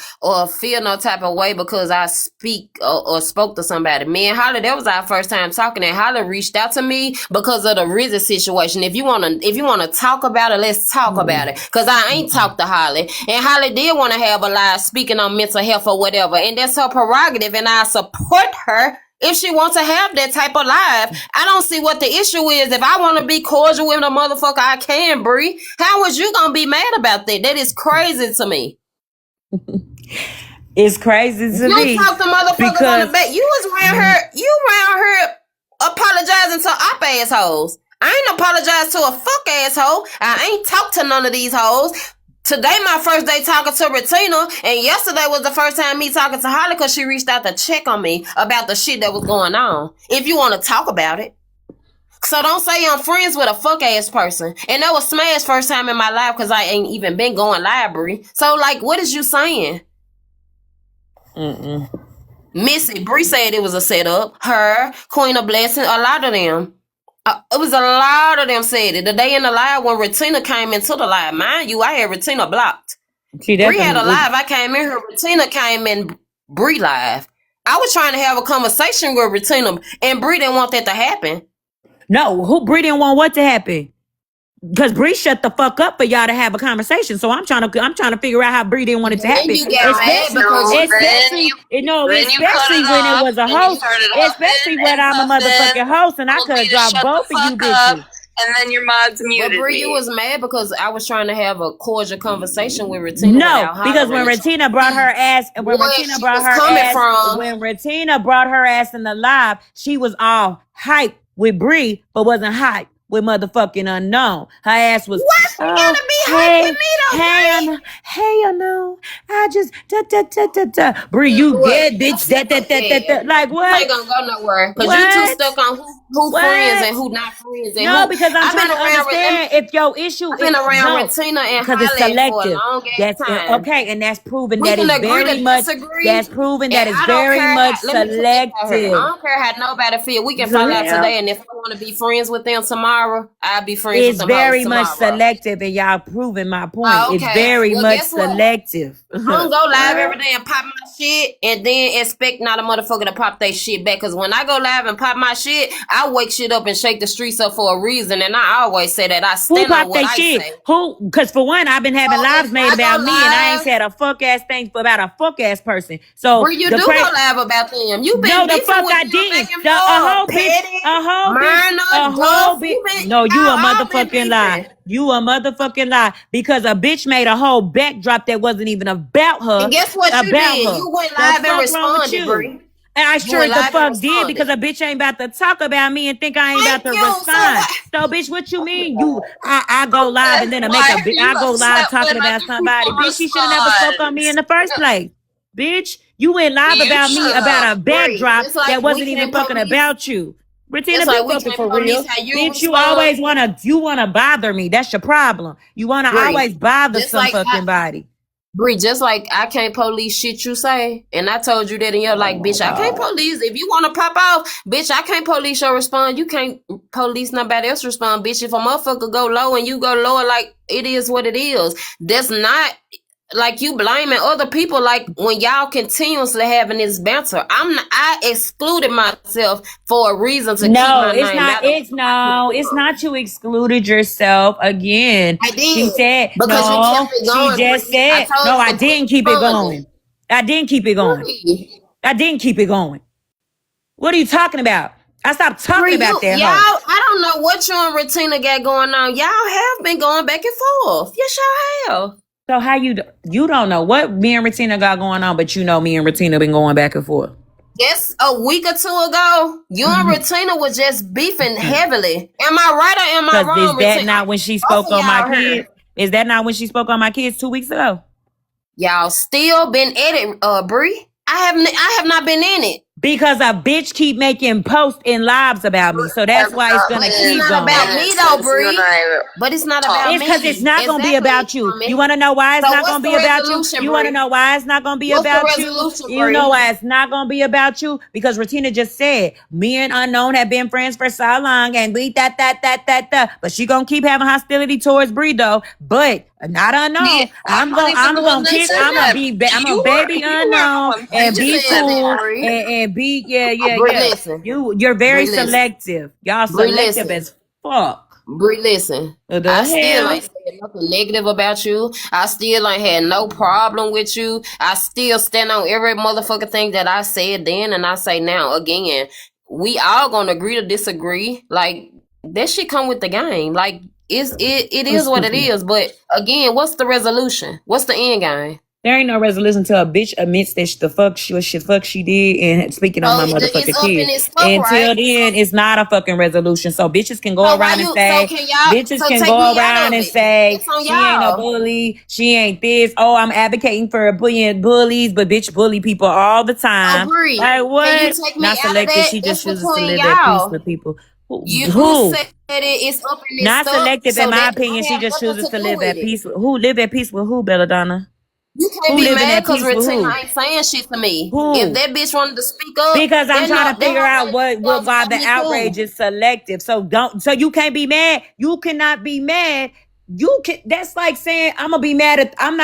feel no type of way because I speak or spoke to somebody. Me and Holly, that was our first time talking, and Holly reached out to me because of the RZA situation. If you wanna talk about it, let's talk about it. Cause I ain't talked to Holly, and Holly did want to have a live speaking on mental health or whatever, and that's her prerogative, and I support her. If she wants to have that type of life, I don't see what the issue is. If I want to be cordial with a motherfucker, I can, Bri. How was you gonna be mad about that? That is crazy to me. It's crazy to me. You talk to motherfuckers on the back. You was around her. You around her apologizing to op assholes. I ain't apologize to a fuck asshole. I ain't talked to none of these hoes. Today my first day talking to Retina, and yesterday was the first time me talking to Holly because she reached out to check on me about the shit that was going on. If you want to talk about it. So don't say I'm friends with a fuck ass person. And that was Smash first time in my life because I ain't even been going library. So like, what is you saying? Missy, Bri said it was a setup. Her, Queen of Blessing, a lot of them. It was a lot of them said it. The day in the live when Retina came into the live. Mind you, I had Retina blocked. Bri had a live. I came in here. Retina came in Bri live. I was trying to have a conversation with Retina, and Bri didn't want that to happen. No, Bri didn't want what to happen? Because Bri shut the fuck up for y'all to have a conversation. So I'm trying to figure out how Bri didn't want it to happen. Especially when it was a host. Especially when I'm a motherfucking host and I could have dropped both of you bitches. And then your mods muted But Bri, me. you was mad because I was trying to have a cordial conversation with Retina. No, because when Retina brought her ass, when Retina brought her ass in the live, she was all hype with Bri, but wasn't hype with motherfucking Unknown. Her ass was. Why she gotta be hype with me though? Hey, Unknown. I just Bri, you get bitch. Like what? I ain't gonna go nowhere because you too stuck on who friends and who not friends. And no, because I'm trying to understand if your issue I've been around Retina and because it's Holly selective. for a long That's time. okay, and that's proven We that can is agree very to much. disagree, That's proven that and is I don't very care much let me put this out here. selective. I don't care how nobody feel. We can find out today, and if I want to be friends with them tomorrow, I'll be friends with them. It's very much tomorrow. selective, and y'all proving my point. Okay. It's very much selective. I don't go live every day and pop my shit and then expect not a motherfucker to pop their shit back. Because when I go live and pop my shit, I wake shit up and shake the streets up for a reason. And I always say that I stand on what I say. Who? Because for one, I've been having lives made about me, and I ain't said a fuck ass thing about a fuck ass person. So Bri, you do go live about them. You been no, the fuck I didn't. A whole bitch. No, you a motherfucking lie. You a motherfucking lie because a bitch made a whole backdrop that wasn't even about her. And guess what you did? You went live and responded, Bri. And I You sure went the live and fuck did, because responded. a bitch ain't about to talk about me and think I ain't about Thank to you. respond. So, bitch, what you mean? I go live and then I go live talking about somebody. Bitch, she should have never spoke on me in the first place. Bitch, you went live You about me should about have. a Bree, backdrop just like that we wasn't even can't fucking police, about you. Retina, just be like we fucking can't for real. police how you Bitch, you respond. always wanna bother me. That's your problem. You wanna Bree, always bother just some like fucking body. Bree, just like I can't police shit you say, and I told you that, and you're like, bitch, I can't police. If you want to pop off, bitch, I can't police your response. You can't police nobody else respond, bitch. If a motherfucker go low and you go lower, like, it is what it is. That's not like you blaming other people. Like when y'all continuously having this banter, I excluded myself for a reason to keep No, my it's name not. out of It's no. It's not. You excluded yourself again. I She did said because you kept no. it She going, just Bree. I said no. told I you to keep didn't keep it responding. going. I didn't keep it going. Bree. I didn't keep it going. What are you talking about? I stopped talking Bree, about that y'all, hoe. I don't know what you and Retina got going on. Y'all have been going back and forth. Yes, y'all have. So how you don't know what me and Retina got going on, but you know me and Retina been going back and forth. Yes, a week or two ago, you and Retina was just beefing heavily. Am I right or am I Because is wrong, that Retina? not when she Both spoke of on my y'all heard. kids? Is that not when she spoke on my kids 2 weeks ago? Y'all still been at it, Bree. I have not been in it. Because a bitch keep making posts and lives about me. So that's why it's But gonna it's keep not going. about me though, Bree. But it's not about It's me. because it's not gonna be Exactly, about you. woman. You wanna know why it's So not what's gonna the be about you? resolution, You wanna Bree? know why it's not gonna be What's the about you? resolution, You know Bree? why it's not gonna be about you? Because Retina just said, me and Unknown have been friends for so long and we that. But she gonna keep having hostility towards Bree though. But not Unknown. I'm gonna pick, I'm a baby Unknown and You be said that, cool Bree. and be Bree, yeah. listen. You're very Bree, listen. selective. Y'all Bree, selective listen. as fuck. Bree, listen. The I still hell? ain't said nothing negative about you. I still ain't had no problem with you. I still stand on every motherfucking thing that I said then and I say now. Again, we all gonna agree to disagree. Like that shit come with the game. Like it is what Excuse it me. is. But again, what's the resolution? What's the end game? There ain't no resolution till a bitch admits that she did and speaking on So my it's motherfucking up and kids. it's stuck, Until right? then, it's not a fucking resolution. So bitches can go So why around and you? So say, can y'all? bitches So can take go me out around of and it. say It's on she ain't no y'all. bully, she ain't this. Oh, I'm advocating for being bullies, but bitch bully people all the So time. Bree, Like can you what? take me Not out of selective. that? She just That's chooses to between live at peace y'all. with people. You Who? said it's up and it's Not stuck, selective, in so my that opinion. I She have just nothing chooses to to do live with at it. peace. Who live at peace with who, Belladonna? You can't Who be living mad at because peace with Retina who? ain't saying shit to me. If Who? that bitch wanted to speak up, Because I'm then no, trying to that figure her out right to what talk why about the me outrage too. is selective. So you can't be mad. You cannot be mad. You can That's like saying I'm not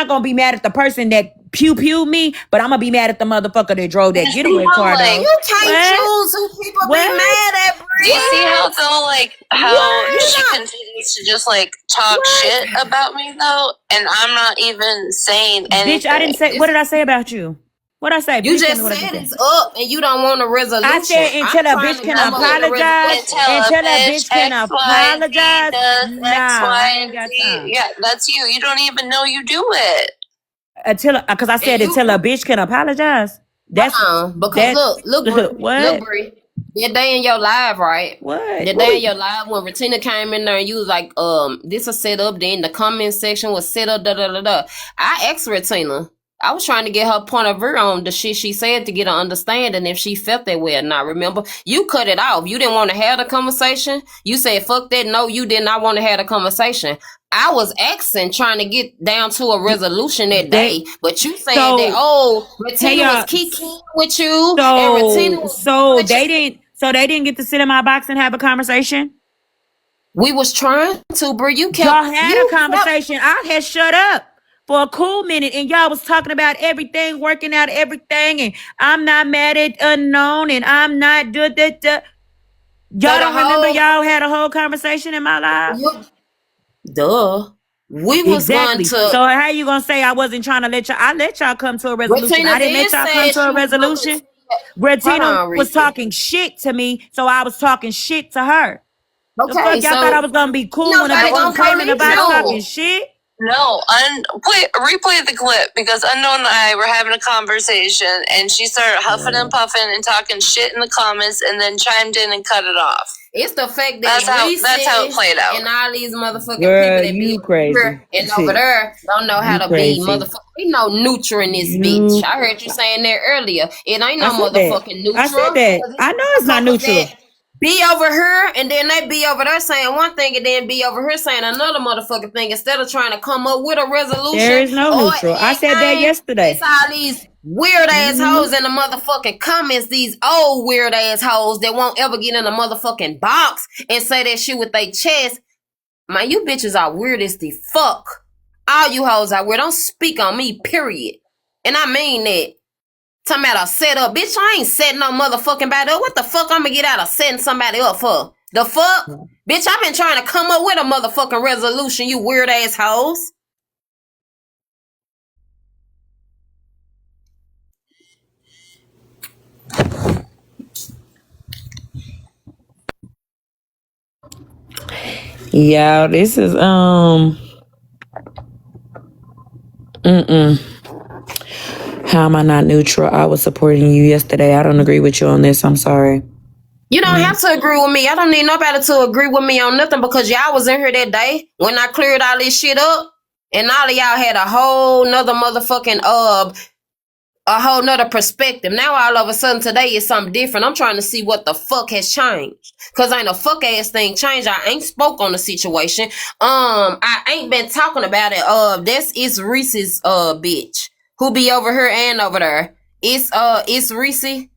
gonna be mad at the person that pew me, but I'm gonna be mad at the motherfucker that drove that getaway car though. You can't What? choose who people be What? mad at, Do you see Bree. how though, like how You What? she not. continues to just like talk What? shit about me though, and I'm not even saying Bitch, I didn't anything. say what did I say about you? What I say? You Please tell me just what I just said said. it's up and you don't want a I resolution. said I'm until a trying bitch to can come up with a apologize, Until resolution. a until a bitch bitch can X Y Z apologize. does X Nah, I Y ain't and got Z, time. yeah, that's you. You don't even know you do it. Until because I And said until a bitch can apologize. hold That's on, because that. look, What? Bree. That day in your live, right? What? That day in your live when Retina came in there and you was like, this is set up. Then the comment section was set up. Da da da da. I asked Retina. I was trying to get her point of view on the shit she said to get an understanding if she felt that way or not. Remember, you cut it off. You didn't want to have the conversation. You said, fuck that. No, you did not want to have the conversation. I was asking, trying to get down to a resolution that They day, but you said that, so hey Retina was y'all. kicking with you and Retina So was doing so with you. they didn't get to sit in my box and have a conversation. We was trying to, bro. Y'all had a conversation. I had shut up for a cool minute, and y'all was talking about everything, working out everything, and I'm not mad at Unknown, and I'm not da. So Y'all the don't remember whole y'all had a whole conversation in my life? you, duh. We was going Exactly. to So how you gonna say I wasn't trying to I let y'all come to a resolution. Retina I didn't did let y'all come say to a she was gonna resolution. continue. Hold Retina on, was Reese. talking shit to me, so I was talking shit to her. The Okay, fuck y'all thought I so was gonna be cool when a nobody bitch I just gonna wasn't came in the police box talking no. you. shit? No, replay the clip because Unknown and I were having a conversation and she started huffing and puffing and talking shit in the comments and then chimed in and cut it off. It's the fact that that's how it played out. And all these motherfucking Girl, people that be crazy. here and over there don't know how to be motherfucking. Ain't no neutral in this bitch. I heard you saying that earlier. It ain't no motherfucking neutral. I said that. I know it's not neutral. Be over here and then they be over there saying one thing and then be over here saying another motherfucking thing instead of trying to come up with a resolution. There is no neutral. I said that yesterday. It's all these weird ass hoes in the motherfucking comments, these old weird ass hoes that won't ever get in the motherfucking box and say that shit with their chest. Man, you bitches are weird as the fuck. All you hoes are weird. Don't speak on me, period. And I mean that. Talking about a setup. Bitch, I ain't setting no motherfucking body up. What the fuck I'm gonna get out of setting somebody up for? The fuck? Bitch, I've been trying to come up with a motherfucking resolution, you weird ass hoes. Yeah, this is How am I not neutral? I was supporting you yesterday. I don't agree with you on this. I'm sorry. You don't have to agree with me. I don't need nobody to agree with me on nothing because y'all was in here that day when I cleared all this shit up and all of y'all had a whole nother motherfucking a whole nother perspective. Now all of a sudden today is something different. I'm trying to see what the fuck has changed. Cause ain't a fuck ass thing changed. I ain't spoke on the situation. I ain't been talking about it. It's Reese's bitch who be over here and over there. It's Reese.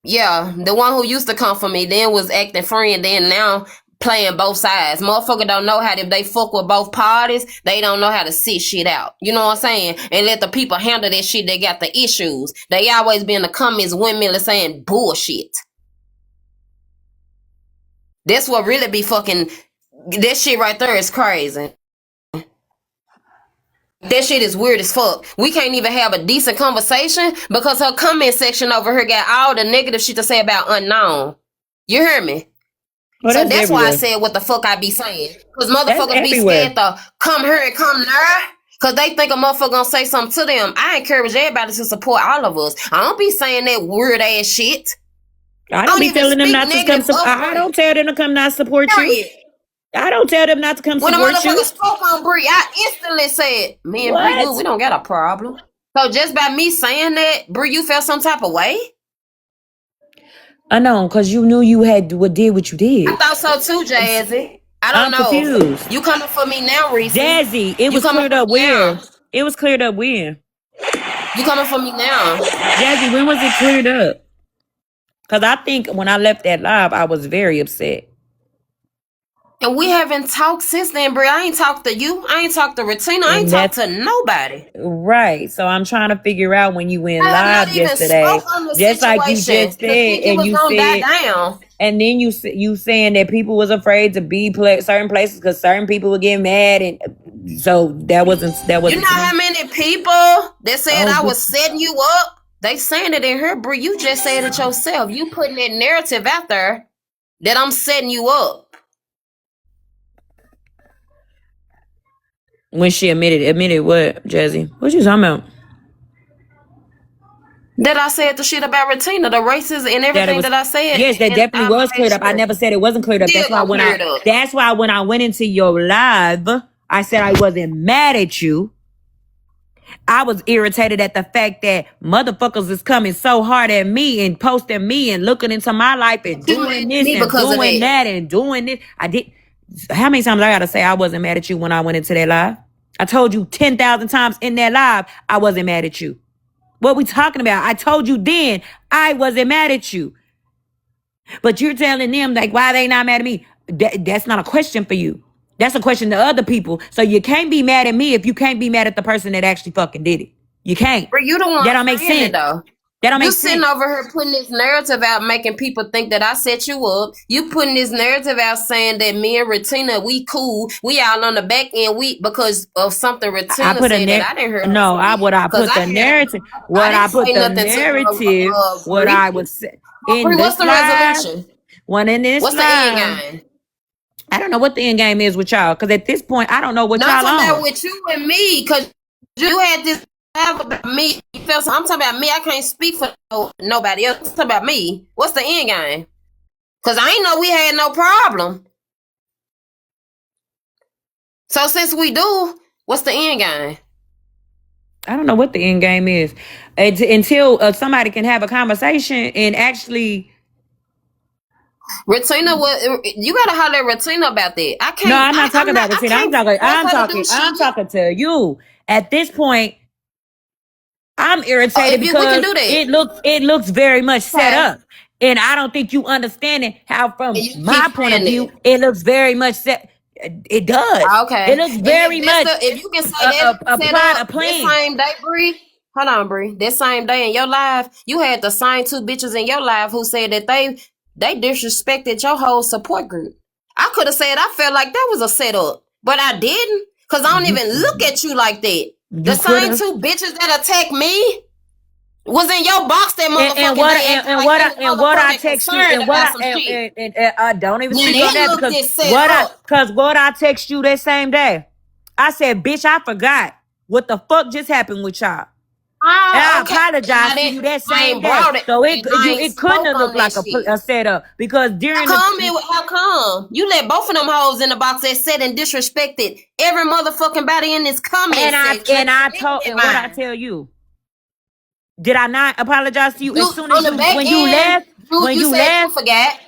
Yeah, the one who used to come for me, then was acting friend, then now playing both sides. Motherfucker don't know how, if they fuck with both parties, they don't know how to sit shit out. You know what I'm saying? And let the people handle that shit. They got the issues. They always be in the comments windmilling saying bullshit. That's what really be fucking, that shit right there is crazy. That shit is weird as fuck. We can't even have a decent conversation because her comment section over here got all the negative shit to say about Unknown. You hear me? Well, so that's why I said what the fuck I be saying. Because motherfuckers be scared to come here and come there. Because they think a motherfucker gonna say something to them. I encourage everybody to support all of us. I don't be saying that weird ass shit. I don't be telling them not to come support. I don't tell them to come not support you. I don't tell them not to come support you. When a motherfucker spoke on Bri, I instantly said, me and Bri, we don't got a problem. So just by me saying that, Bri, you felt some type of way? I know, because you knew you did what you did. I thought so too, Jazzy. I don't know. Confused. You coming for me now, Reese? Jazzy, it was cleared up where? It was cleared up when? You coming for me now? Jazzy, when was it cleared up? Because I think when I left that live, I was very upset. And we haven't talked since then, Bri. I ain't talked to you. I ain't talked to Retina. I ain't talked to nobody. Right. So I'm trying to figure out when you went live yesterday. Just like you just said, and you said, and then you saying that people was afraid to be certain places because certain people would get mad, and so that wasn't. You know how many people that said I was setting you up? They saying it in her, Bri. You just said it yourself. You putting that narrative out there that I'm setting you up. When she admitted what, Jazzy? What you talking about? That I said the shit about Retina, the races and everything that I said. Yes, that definitely was cleared up. I never said it wasn't cleared up. That's why when I went into your live, I said I wasn't mad at you. I was irritated at the fact that motherfuckers is coming so hard at me and posting me and looking into my life and doing this and doing that and doing this. I did. How many times I gotta say I wasn't mad at you when I went into that live? I told you 10,000 times in that live I wasn't mad at you. What we talking about? I told you then I wasn't mad at you. But you're telling them like why they not mad at me? That's not a question for you. That's a question to other people. So you can't be mad at me if you can't be mad at the person that actually fucking did it. You can't. But you don't want that don't make sense though. That don't make you sense. Sitting over here putting this narrative out, making people think that I set you up. You putting this narrative out saying that me and Retina, we cool. We all on the back end. Because of something Retina said that I didn't hear. No, I put the narrative. What I put the narrative. What I was saying in this what's the resolution? One in this what's the end game? I don't know what the end game is with y'all. Because at this point, I don't know what No, y'all I'm talking on. about with you and me, because you had this about me. You felt I'm talking about me. I can't speak for nobody else. I'm talking about me. What's the end game? Because I ain't know we had no problem. So since we do, what's the end game? I don't know what the end game is. Until somebody can have a conversation and actually... Retina, you gotta holler at Retina about that. I can't. No, I'm not talking about I Retina. can't I'm talking to you. At this point, I'm irritated we because can do that. it looks very much set Okay. up. And I don't think you understanding how, from And you my keep point of saying view, that. it looks very much set. It does. Okay. It looks And very much if you can say that a set plot, a up that plan. same day, Bree. Hold on, Bree. That same day in your life, you had the same two bitches in your life who said that they disrespected your whole support group. I could have said I felt like that was a setup, but I didn't, because I don't You even look at you like that. The you could same have. two bitches that attacked me was in your box that motherfucking day acting like they was What I motherfucking text you concerned about some shit. I don't even Now speak on that that looked because this set up. what I text you that same day, I said, bitch, I forgot what the fuck just happened with y'all. And I Oh, okay. apologize to you that I same ain't day. brought it. So And I ain't it couldn't spoke have on looked that like shit. a setup because during How come? You let both of them hoes in the box that said and disrespected every motherfucking body in this comment section. and what I tell you, did I not apologize to you You as soon as on the back when you end, left? When you you said you left, forgot.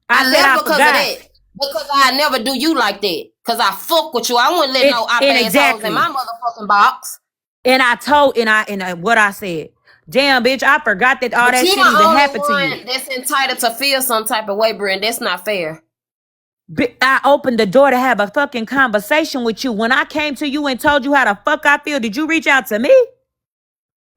I I said I left because of forgot. that. Because I never do you like that. Because I fuck with you. I wouldn't let no op ass hoes in Exactly. my motherfucking box. And I told and what I said. Damn, bitch, I forgot that all But that you shit the even only happened to you. one that's entitled to feel some type of way, Brent. That's not fair. I opened the door to have a fucking conversation with you. When I came to you and told you how the fuck I feel, did you reach out to me?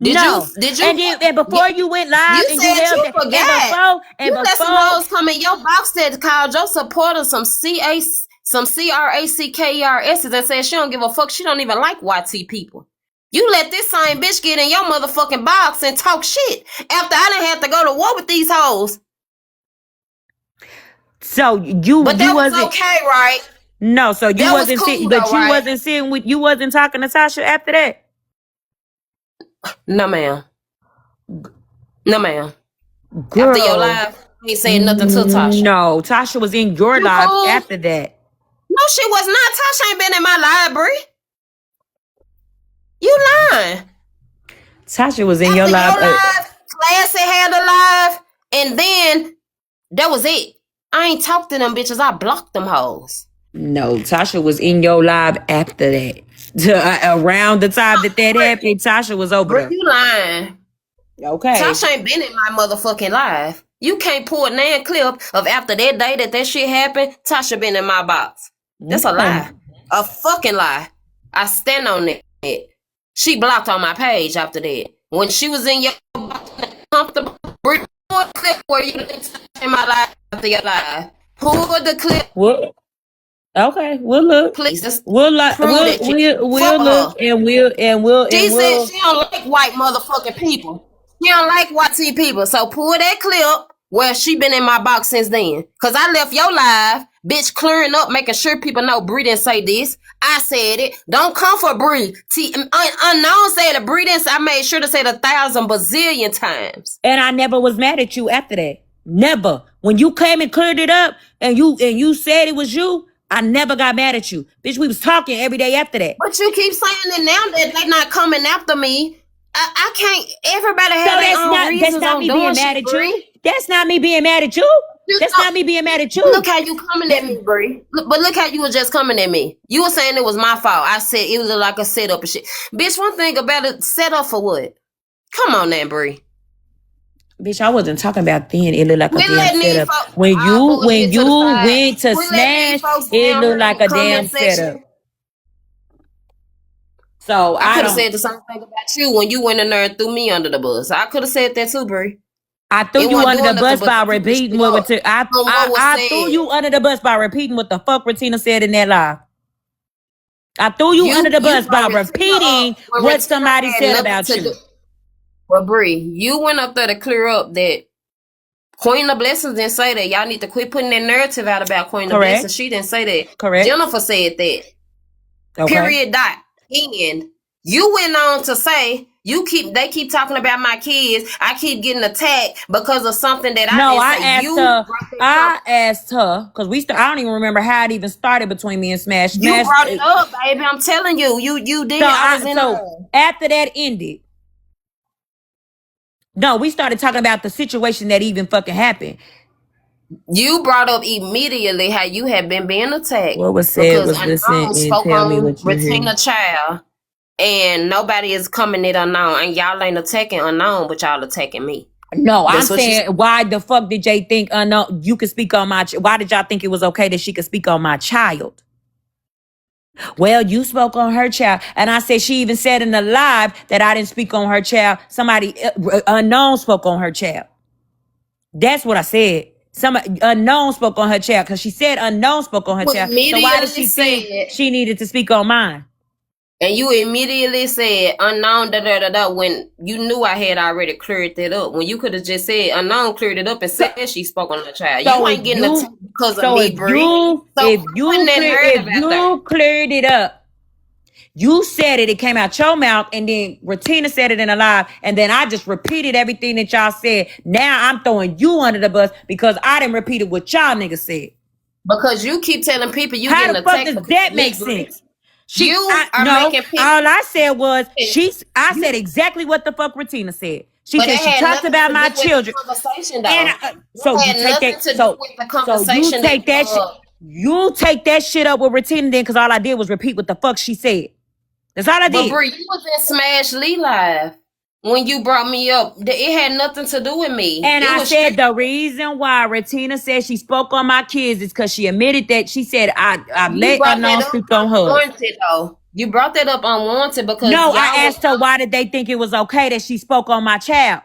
Did No. you And before you went live you and you said held you that, forgot. and You let some before hoes come in your box that called your supporters some CRACKERS and said she don't give a fuck. She don't even like YT people. You let this same bitch get in your motherfucking box and talk shit after I done had to go to war with these hoes. so But that was okay, right? No, so you That was wasn't cool sitting, though, right? you wasn't talking to Tasha after that. No, ma'am. No, ma'am. Girl, After your live, he ain't said nothing to Tasha. no, Tasha was in your You live fool. after that. No, she was not. Tasha ain't been in my library. You lying. Tasha was in After your live. Classy had a live, and then that was it. I ain't talked to them bitches. I blocked them hoes. No, Tasha was in your live after that. Around the time that happened, Tasha was over Bro, there. you lying. Okay. Tasha ain't been in my motherfucking live. You can't pull a nan clip of after that day that shit happened. Tasha been in my box. That's a lie. A fucking lie. I stand on it. She blocked on my page after that. When she was in your box, comfortable, pull a clip where you in my live after your live. Pull the clip. What? Okay, we'll look. Please, We'll look. We'll look, and She said she don't like white motherfucking people. She don't like YT people. So pull that clip where she been in my box since then. Cause I left your live, bitch, clearing up, making sure people know Bri didn't say this. I said it. Don't come for Bri. Unknown said that Bri didn't. I made sure to say it 1,000 bazillion times. And I never was mad at you after that. Never. When you came and cleared it up, and you said it was you, I never got mad at you. Bitch, we was talking every day after that. But you keep saying it now that they not coming after me. I can't. Everybody have their own reasons. That's not me being mad at you. That's not me being mad at you. That's not me being mad at you. Look how you coming at me, Bri. But look how you were just coming at me. You were saying it was my fault. I said it was like a setup and shit. Bitch, one thing about it, set up for what? Come on now, Bri. Bitch, I wasn't talking about then. It looked like a damn setup. When you went to smash, it looked like a damn setup. So I could have said the same thing about you when you went in there and threw me under the bus. I could have said that too, Bri. I threw you under the bus by repeating what I threw you under the bus by repeating what the fuck Retina said in that live. I threw you under the bus by repeating what somebody said about you. Well, Bri, you went up there to clear up that Queen of Blessings didn't say that. Y'all need to quit putting that narrative out about Queen of Correct. Blessings. She didn't say that. Correct. Jennifer said that. Okay. Period. Dot. End. You went on to say they keep talking about my kids. I keep getting attacked because of something that I didn't say. I asked her because I don't even remember how it even started between me and Smash. You brought it up, baby. I'm telling you, you did. After that ended, no, we started talking about the situation that even fucking happened. You brought up immediately how you had been being attacked. What was said was listen and tell me what you Retina Child, and nobody is coming at Unknown, and y'all ain't attacking Unknown, but y'all attacking me. No, I'm saying, why the fuck did Jay think Unknown? You could speak on my. Why did y'all think it was okay that she could speak on my child? Well, you spoke on her child, and I said she even said in the live that I didn't speak on her child. Somebody Unknown spoke on her child. That's what I said. Somebody Unknown spoke on her child because she said Unknown spoke on her child. So why did she think she needed to speak on mine? And you immediately said Unknown when you knew I had already cleared that up. When you could have just said Unknown cleared it up and said she spoke on her child. So you ain't getting attacked because of me, Bri. If you cleared it up, you said it came out your mouth, and then Retina said it in a live, and then I just repeated everything that y'all said. Now I'm throwing you under the bus because I didn't repeat what y'all niggas said. Because you keep telling people you how getting the fuck attacked. Does that make sense? Making people. All I said was I said exactly what the fuck Retina said. She said she talked about my children. So you take that. You take that shit up with Retina then, because all I did was repeat what the fuck she said. That's all I did. But Bri, you was in Smash Lee Live when you brought me up. It had nothing to do with me. And I said the reason why Retina said she spoke on my kids is because she admitted that she said I let Unknown speak on her. You brought that up unwanted because I asked her why did they think it was okay that she spoke on my child.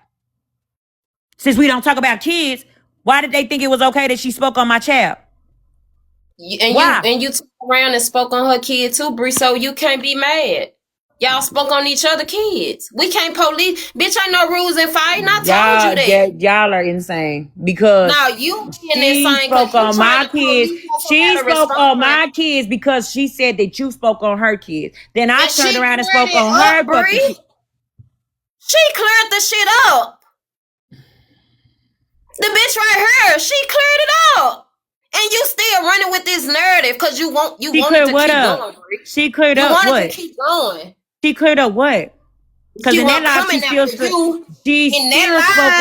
Since we don't talk about kids, why did they think it was okay that she spoke on my child? You turned around and spoke on her kid too, Bri, so you can't be mad. Y'all spoke on each other kids. We can't police. Bitch, ain't no rules in fighting. I told you that. Y'all are insane. Because she spoke on my kids. She spoke on my kids because she said that you spoke on her kids. Then I turned around and spoke on her. She cleared the shit up. The bitch right here, she cleared it up. And you still running with this narrative because you wanted to keep going, Bri. She cleared up what? You wanted to keep going. She cleared up what? Because in that live, she still spoke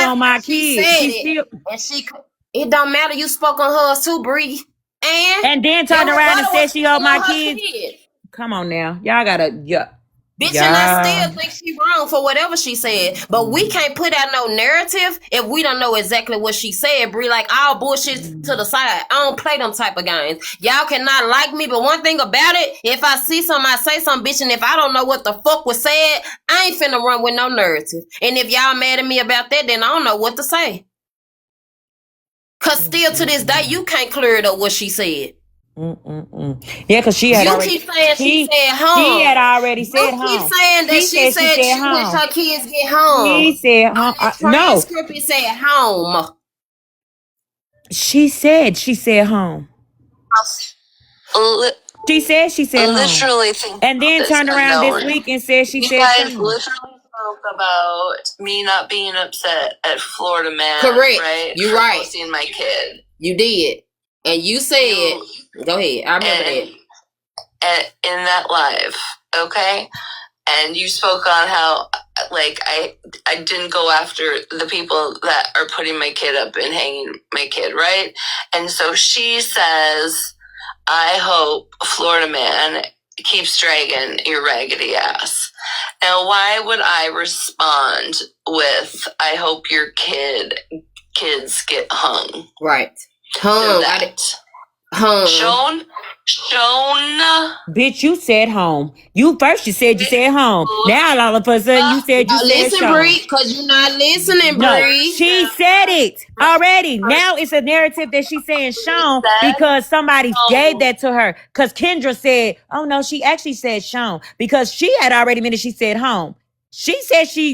on my kids. It don't matter. You spoke on hers too, Bri. And then turned around and said she owed my kids. Come on now. Y'all gotta, Bitch, and I still think she wrong for whatever she said. But we can't put out no narrative if we don't know exactly what she said, Bri. Like, all bullshit to the side. I don't play them type of games. Y'all cannot like me, but one thing about it, if I see something, I say something, bitch, and if I don't know what the fuck was said, I ain't finna run with no narrative. And if y'all mad at me about that, then I don't know what to say. Because still to this day, you can't clear it up what she said. Yeah, because she had already. You keep saying she said home. She had already said home. You keep saying that she said she wish her kids get home. She said home. No. Transcript said home. She said home. She said literally home. And then turned around this week and said she said home. You guys literally spoke about me not being upset at Florida Man. Correct. Right? You're right. Posting my kid. You did. And you said, go ahead. I remember that. In that live, okay? And you spoke on how, like, I didn't go after the people that are putting my kid up and hanging my kid, right? And so she says, I hope Florida Man keeps dragging your raggedy ass. Now, why would I respond with, I hope your kids get hung? Right. Home. Shown. Bitch, you said home. You said home. Now all of a sudden you said you said listen, Bri, because you're not listening, Bri. No, she said it already. Now it's a narrative that she's saying Sean because somebody gave that to her. Because Kendra said, oh no, she actually said Sean because she had already admitted she said home. She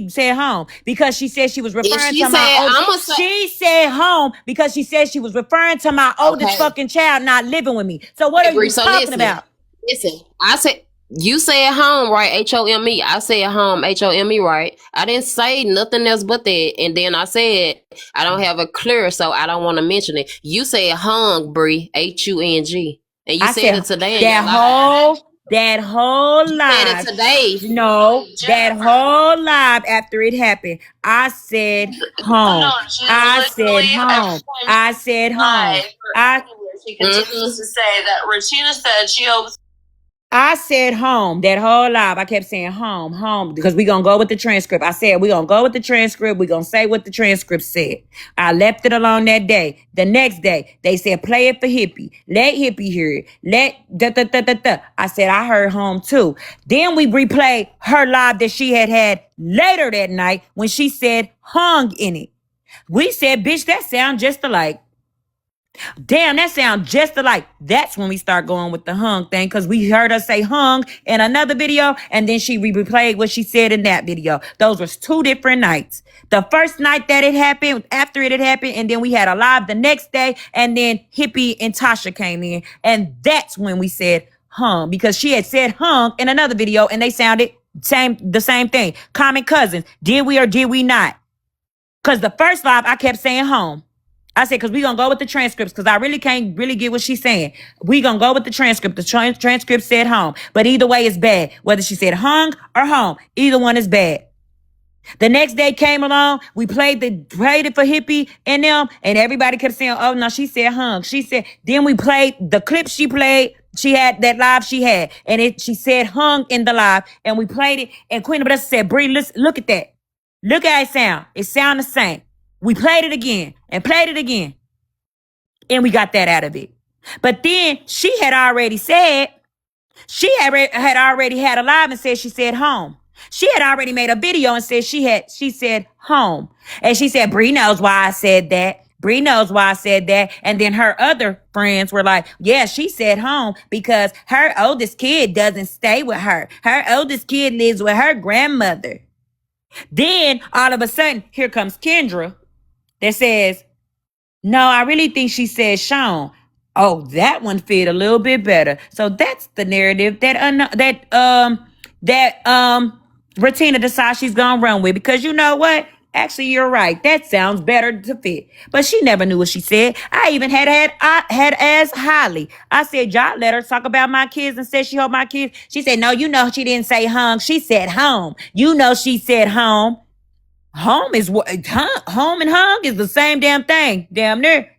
said home because she said she was If referring she to my said, old. I'ma say, She said home because she said she was referring to my oldest okay, fucking child not living with me. So what are Bree, you so talking listen, about? listen. I said, you said home, right? HOME. I said home, HOME, right? I didn't say nothing else but that. And then I said, I don't have a clear, so I don't want to mention it. You said hung, Bree, HUNG. And you I said said it today in your that live. whole You said it live. today. No, that whole live after it happened, I said home. I said home. I said home. She continues to say that Regina said she hopes. I said home that whole live. I kept saying home, home, because we gonna go with the transcript. I said we gonna go with the transcript. We gonna say what the transcript said. I left it alone that day. The next day, they said play it for Hippie. Let Hippie hear it. Let da da da da da. I said I heard home too. Then we replayed her live that she had later that night when she said hung in it. We said, bitch, that sound just alike. Damn, that sounds just alike. That's when we start going with the hung thing because we heard her say hung in another video and then she replayed what she said in that video. Those was two different nights. The first night that it happened, after it had happened, and then we had a live the next day, and then Hippie and Tasha came in, and that's when we said hung because she had said hung in another video and they sounded the same thing. Common cousins. Did we or did we not? Because the first live I kept saying home. I said, because we going to go with the transcripts because I really can't really get what she's saying. We going to go with the transcript. The transcript said home. But either way is bad. Whether she said hung or home, either one is bad. The next day came along. We played it for Hippie and them. And everybody kept saying, oh, no, she said hung. She said, then we played the clip she played. She had that live she had. And she said hung in the live. And we played it. And Queen of Vanessa said, Bri, listen, look at that. Look how it sound. It sound the same. We played it again and played it again. And we got that out of it. But then she had already said, she had already had a live and said she said home. She had already made a video and said she said home. And she said, Bri knows why I said that. Bri knows why I said that. And then her other friends were like, yeah, she said home because her oldest kid doesn't stay with her. Her oldest kid lives with her grandmother. Then all of a sudden, here comes Kendra that says, no, I really think she said Sean. Oh, that one fit a little bit better. So that's the narrative that Retina decides she's gonna run with because you know what? Actually, you're right. That sounds better to fit. But she never knew what she said. I even had asked Holly. I said, y'all let her talk about my kids and said she hope my kids. She said, no, you know she didn't say hung. She said home. You know she said home. Home is what home and hung is the same damn thing, damn near.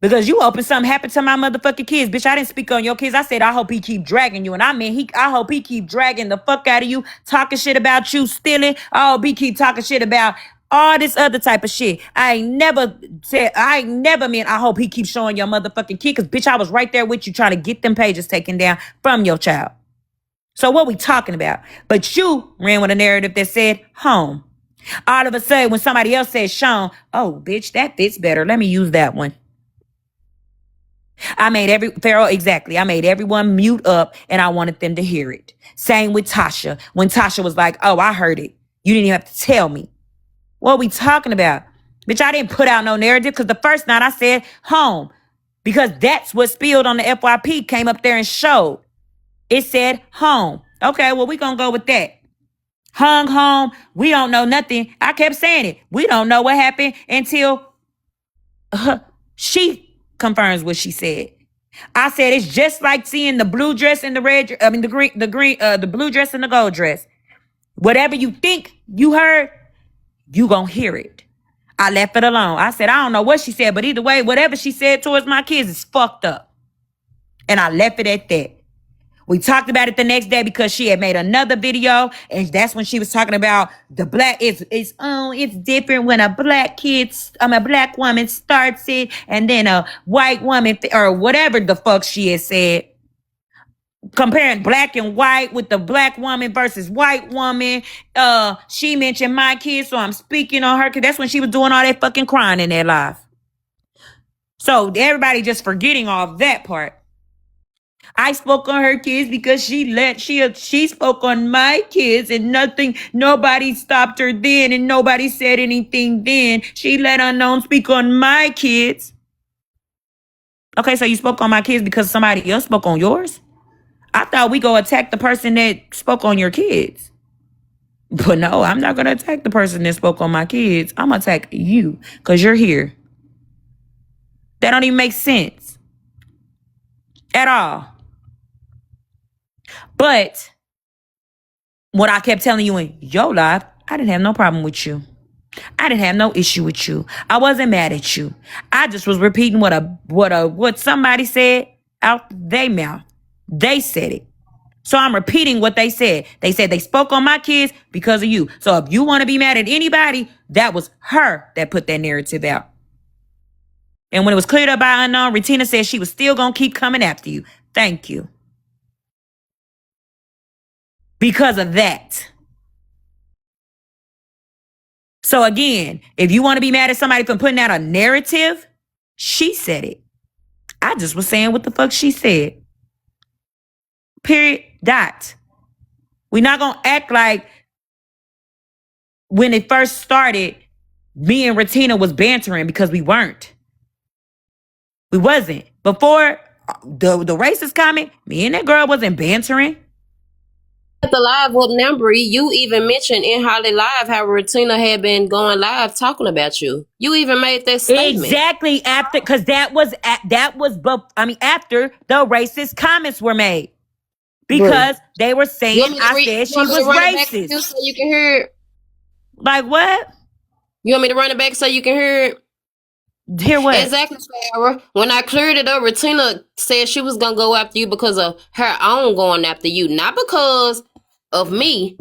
Because you hoping something happened to my motherfucking kids, bitch. I didn't speak on your kids. I said I hope he keep dragging you, and I mean I hope he keep dragging the fuck out of you, talking shit about you, stealing. I hope he keep talking shit about all this other type of shit. I ain't never meant I hope he keeps showing your motherfucking kid, because bitch, I was right there with you trying to get them pages taken down from your child. So what we talking about? But you ran with a narrative that said home. All of a sudden, when somebody else says Sean, oh, bitch, that fits better. Let me use that one. I made everyone mute up and I wanted them to hear it. Same with Tasha. When Tasha was like, oh, I heard it. You didn't even have to tell me. What are we talking about? Bitch, I didn't put out no narrative because the first night I said home because that's what spilled on the FYP, came up there and showed. It said home. Okay, well, we gonna go with that. Hung home. We don't know nothing. I kept saying it. We don't know what happened until she confirms what she said. I said it's just like seeing the blue dress and the red. I mean the blue dress and the gold dress. Whatever you think you heard, you gonna hear it. I left it alone. I said I don't know what she said, but either way, whatever she said towards my kids is fucked up, and I left it at that. We talked about it the next day because she had made another video, and that's when she was talking about the black. It's different when a black woman starts it, and then a white woman or whatever the fuck she had said, comparing black and white with the black woman versus white woman. She mentioned my kids, so I'm speaking on her because that's when she was doing all that fucking crying in that live. So everybody just forgetting all that part. I spoke on her kids because she spoke on my kids and nobody stopped her then and nobody said anything then. She let Unknown speak on my kids. Okay, so you spoke on my kids because somebody else spoke on yours? I thought we go attack the person that spoke on your kids. But no, I'm not going to attack the person that spoke on my kids. I'm going to attack you because you're here. That don't even make sense at all. But what I kept telling you in your life, I didn't have no problem with you. I didn't have no issue with you. I wasn't mad at you. I just was repeating what somebody said out their mouth. They said it. So I'm repeating what they said. They said they spoke on my kids because of you. So if you want to be mad at anybody, that was her that put that narrative out. And when it was cleared up by Unknown, Retina said she was still going to keep coming after you. Thank you. Because of that. So again, if you want to be mad at somebody for putting out a narrative, she said it. I just was saying what the fuck she said. Period. Dot. We're not going to act like when it first started, me and Retina was bantering because we weren't. We wasn't. Before the racist comment, me and that girl wasn't bantering. At the live with Nambry, you even mentioned in Holly Live how Retina had been going live talking about you. You even made that statement. Exactly after, because after the racist comments were made. Because they were saying I said she was racist. So you can hear it? Like what? You want me to run it back so you can hear it? Hear what? Exactly, Sarah. When I cleared it up, Retina said she was going to go after you because of her own going after you. Not because of me,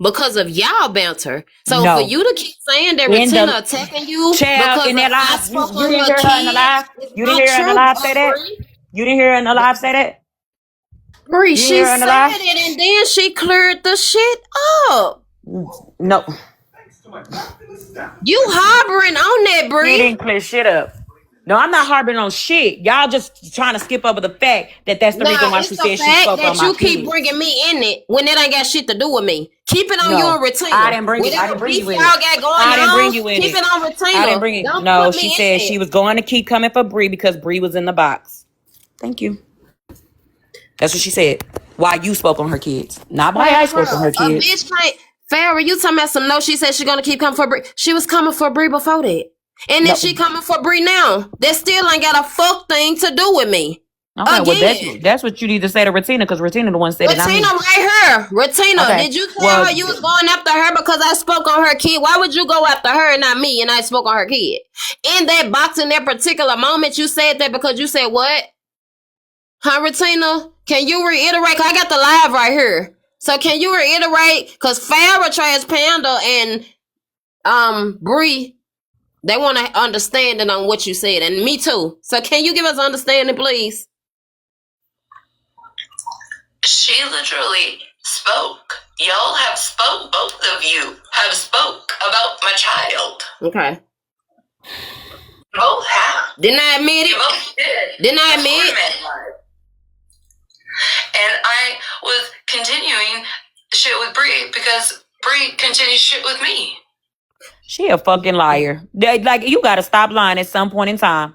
because of y'all banter. So for you to keep saying that Retina attacking you because in that live, you didn't hear her in the live? You didn't hear her in the live say that? You didn't hear her in the live say that? Bri, she said it and then she cleared the shit up. No. You harboring on that, Bri. You didn't clear shit up. No, I'm not harboring on shit. Y'all just trying to skip over the fact that that's the reason why she said she spoke on my kids. You keep bringing me in it when it ain't got shit to do with me. Keep it on you and Retina. I didn't bring you in it. I didn't bring you in it. Keep it on Retina. I didn't bring it. No, she said she was going to keep coming for Bri because Bri was in the box. Thank you. That's what she said. Why you spoke on her kids. Not why I spoke on her kids. A bitch can't. Farrah, you talking about some no, she said she's going to keep coming for Bri. She was coming for Bri before that. And then she coming for Bri now. That still ain't got a fuck thing to do with me. Okay, well, that's what you need to say to Retina, because Retina the one said it. Retina right here. Retina, did you tell her you was going after her because I spoke on her kid? Why would you go after her and not me and I spoke on her kid? In that box, in that particular moment, you said that because you said what? Huh, Retina? Can you reiterate? Cause I got the live right here. So can you reiterate? Because Farrah, Trans Panda, and Bri, they want to understanding on what you said, and me too. So can you give us understanding, please? She literally spoke. Y'all have spoke. Both of you have spoke about my child. Okay. Both have. Didn't I admit it? You both did. Didn't I admit it? And I was continuing shit with Bri because Bri continues shit with me. She a fucking liar. Like, you gotta stop lying at some point in time.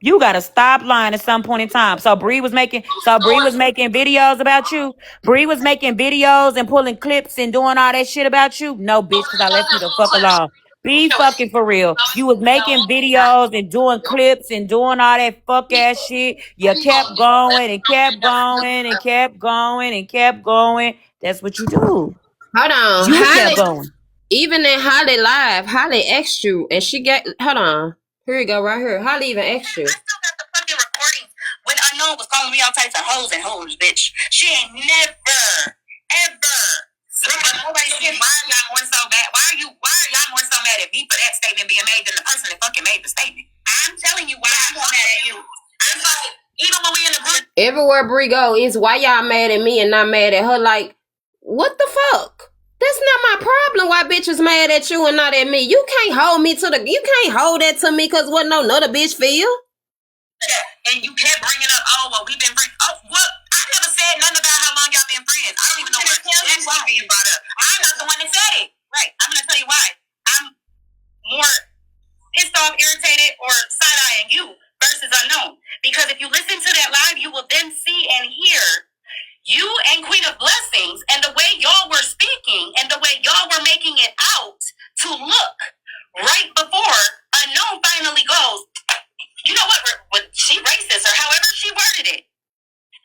You gotta stop lying at some point in time. So Bri was making videos about you. Bri was making videos and pulling clips and doing all that shit about you. No, bitch, because I left you the fuck alone. Be fucking for real. You was making videos and doing clips and doing all that fuck ass shit. You kept going and kept going and kept going and kept going. That's what you do. Hold on. You kept going. Even in Holly Live, Holly asked you, and she got, hold on. Here you go, right here. Holly even asked you. I still got the fucking recording when Unknown was calling me all types of hoes and hoes, bitch. She ain't never, ever. Nobody said, why are y'all more so mad? Why are y'all more so mad at me for that statement being made than the person that fucking made the statement? I'm telling you why I'm more mad at you. I'm like, even when we in the group. Everywhere Bri go is why y'all mad at me and not mad at her. Like, what the fuck? That's not my problem why bitches mad at you and not at me. You can't hold that to me because what no other bitch feel. And you kept bringing up, oh, well, we've been bringing up. What? I said nothing about how long y'all been friends. I don't even know why that's being brought up. I'm not the one that said it. Right. I'm gonna tell you why. I'm more pissed off, irritated, or side-eyeing you versus Unknown. Because if you listen to that live, you will then see and hear you and Queen of Blessings and the way y'all were speaking and the way y'all were making it out to look right before Unknown finally goes, you know what, she racist or however she worded it.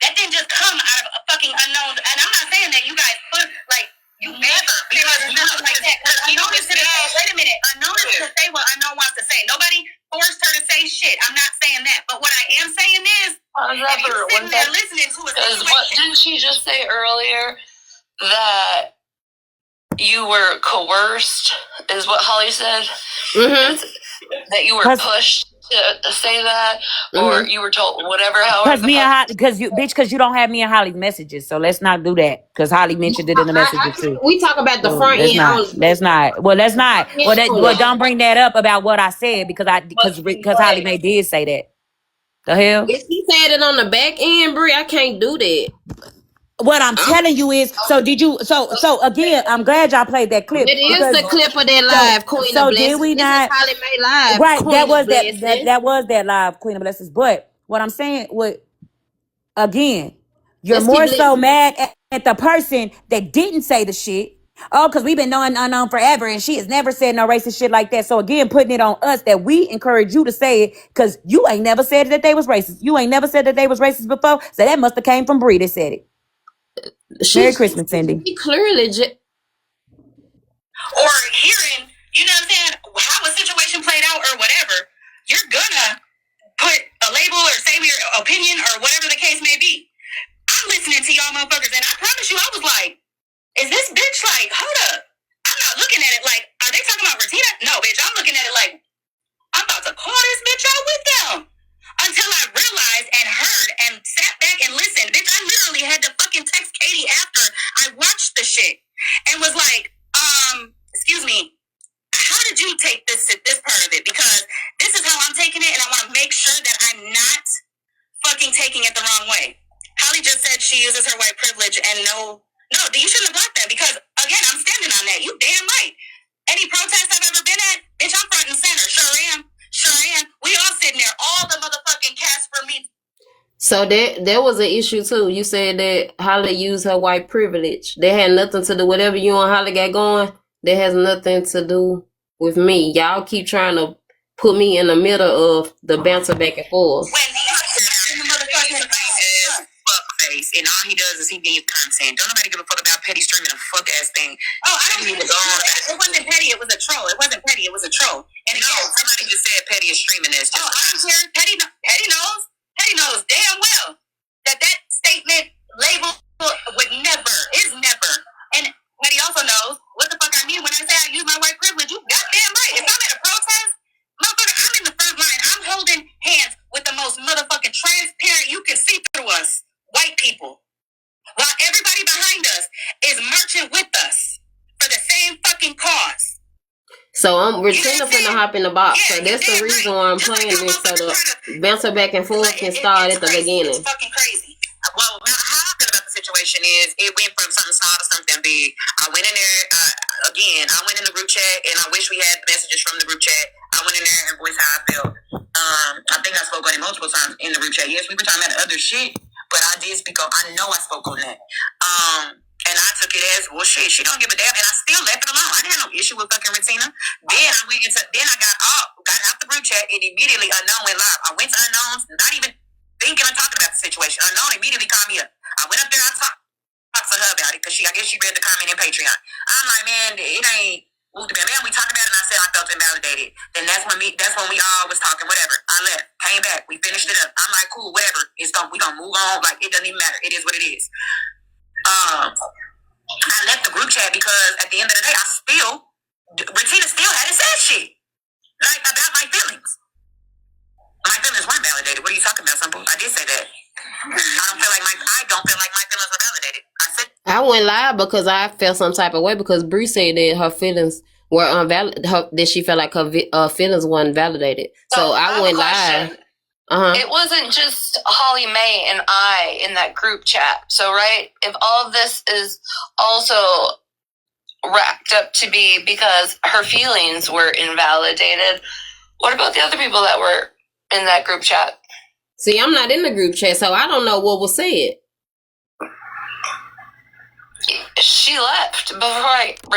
That didn't just come out of a fucking Unknown. And I'm not saying that you guys put, like, you never, because nothing like that. Unknown is to say, wait a minute, Unknown is to say what Unknown wants to say. Nobody forced her to say shit. I'm not saying that. But what I am saying is, if you're sitting there listening to a situation. What didn't she just say earlier that you were coerced, is what Holly said? Mm-hmm. That you were pushed to say that, or you were told whatever. Because me and Holly, because you don't have me and Holly's messages, so let's not do that. Because Holly mentioned it in the messages too. We talk about the front end. Let's not. Well, don't bring that up about what I said because Holly Mae did say that. The hell? If she said it on the back end, Bri, I can't do that. What I'm telling you is, so did you? So again, I'm glad y'all played that clip. It is the clip of that live, Queen of Blessings. Did we not? This is Holly Mae live, right? Queen That was that was that live, Queen of Blessings. But what I'm saying, again, you're Let's more so mad at the person that didn't say the shit. Oh, because we've been knowing Unknown forever, and she has never said no racist shit like that. So again, putting it on us that we encourage you to say it because you ain't never said that they was racist. You ain't never said that they was racist before. So that must have came from Bri that said it. Merry Christmas, Cindy. She clearly or hearing, you know what I'm saying, how a situation played out or whatever, you're gonna put a label or say your opinion or whatever the case may be. I'm listening to y'all motherfuckers, and I promise you, I was like, is this bitch like, hold up? I'm not looking at it like, are they talking about Regina? No, bitch, I'm looking at it like, I'm about to call this bitch out with them. Until I realized and heard and sat back and listened. Bitch, I literally had to fucking text Katie after I watched the shit and was like, excuse me, how did you take this part of it? Because this is how I'm taking it, and I want to make sure that I'm not fucking taking it the wrong way. Holly just said she uses her white privilege, and no, you shouldn't have blocked that because, again, I'm standing on that. You damn right. Any protest I've ever been at, bitch, I'm front and center. Sure am. We all sitting there. All the motherfucking cast for me. So there was an issue too. You said that Holly used her white privilege. That had nothing to do. Whatever you and Holly got going, that has nothing to do with me. Y'all keep trying to put me in the middle of the bouncer back and forth. When the motherfucking fuckface, and all he does is he needs content. Don't nobody give a fuck about petty streaming a fuck ass thing. Oh, I don't even know. It wasn't petty. It was a troll. It wasn't petty. It was a troll. And again, somebody just said petty is streaming this. I don't care. Petty knows. Petty knows damn well that statement label is never. And Petty also knows what the fuck I mean when I say I use my white privilege. You goddamn right. If I'm at a protest, motherfucker, I'm in the front line. I'm holding hands with the most motherfucking transparent you can see through us, white people. While everybody behind us is marching with us for the same fucking cause. So Regina finna hop in the box. Yeah, so that's the reason why I'm playing this, so the bouncer back and forth can start at the beginning. It's fucking crazy. Well, how I feel about the situation is it went from something small to something big. I went in there, I went in the group chat, and I wish we had messages from the group chat. I went in there and voiced how I felt. I think I spoke on it multiple times in the group chat. Yes, we were talking about other shit, but I did speak on, I know I spoke on that. And I took it as, well, shit, she don't give a damn, and I still left it alone. I didn't have no issue with fucking Regina. Then I got out the group chat, and immediately Unknown went live. I went to Unknown's, not even thinking or talking about the situation. Unknown immediately called me up. I went up there, I talked to her about it, because I guess she read the comment in Patreon. I'm like, man, it ain't, man, we talked about it, and I said I felt invalidated. Then that's when we all was talking, whatever. I left, came back, we finished it up. I'm like, cool, whatever. We gonna move on, like, it doesn't even matter. It is what it is. I left the group chat because at the end of the day, Regina still hadn't said shit, like, about my feelings. My feelings weren't validated. What are you talking about, Simple? I did say that. I don't feel like my feelings were validated. I went live because I felt some type of way because Bri said that her feelings were that she felt like her feelings weren't validated. So I went live. It wasn't just Holly Mae and I in that group chat. So, right, if all of this is also wrapped up to be because her feelings were invalidated, what about the other people that were in that group chat? See, I'm not in the group chat, so I don't know what was said. She left before I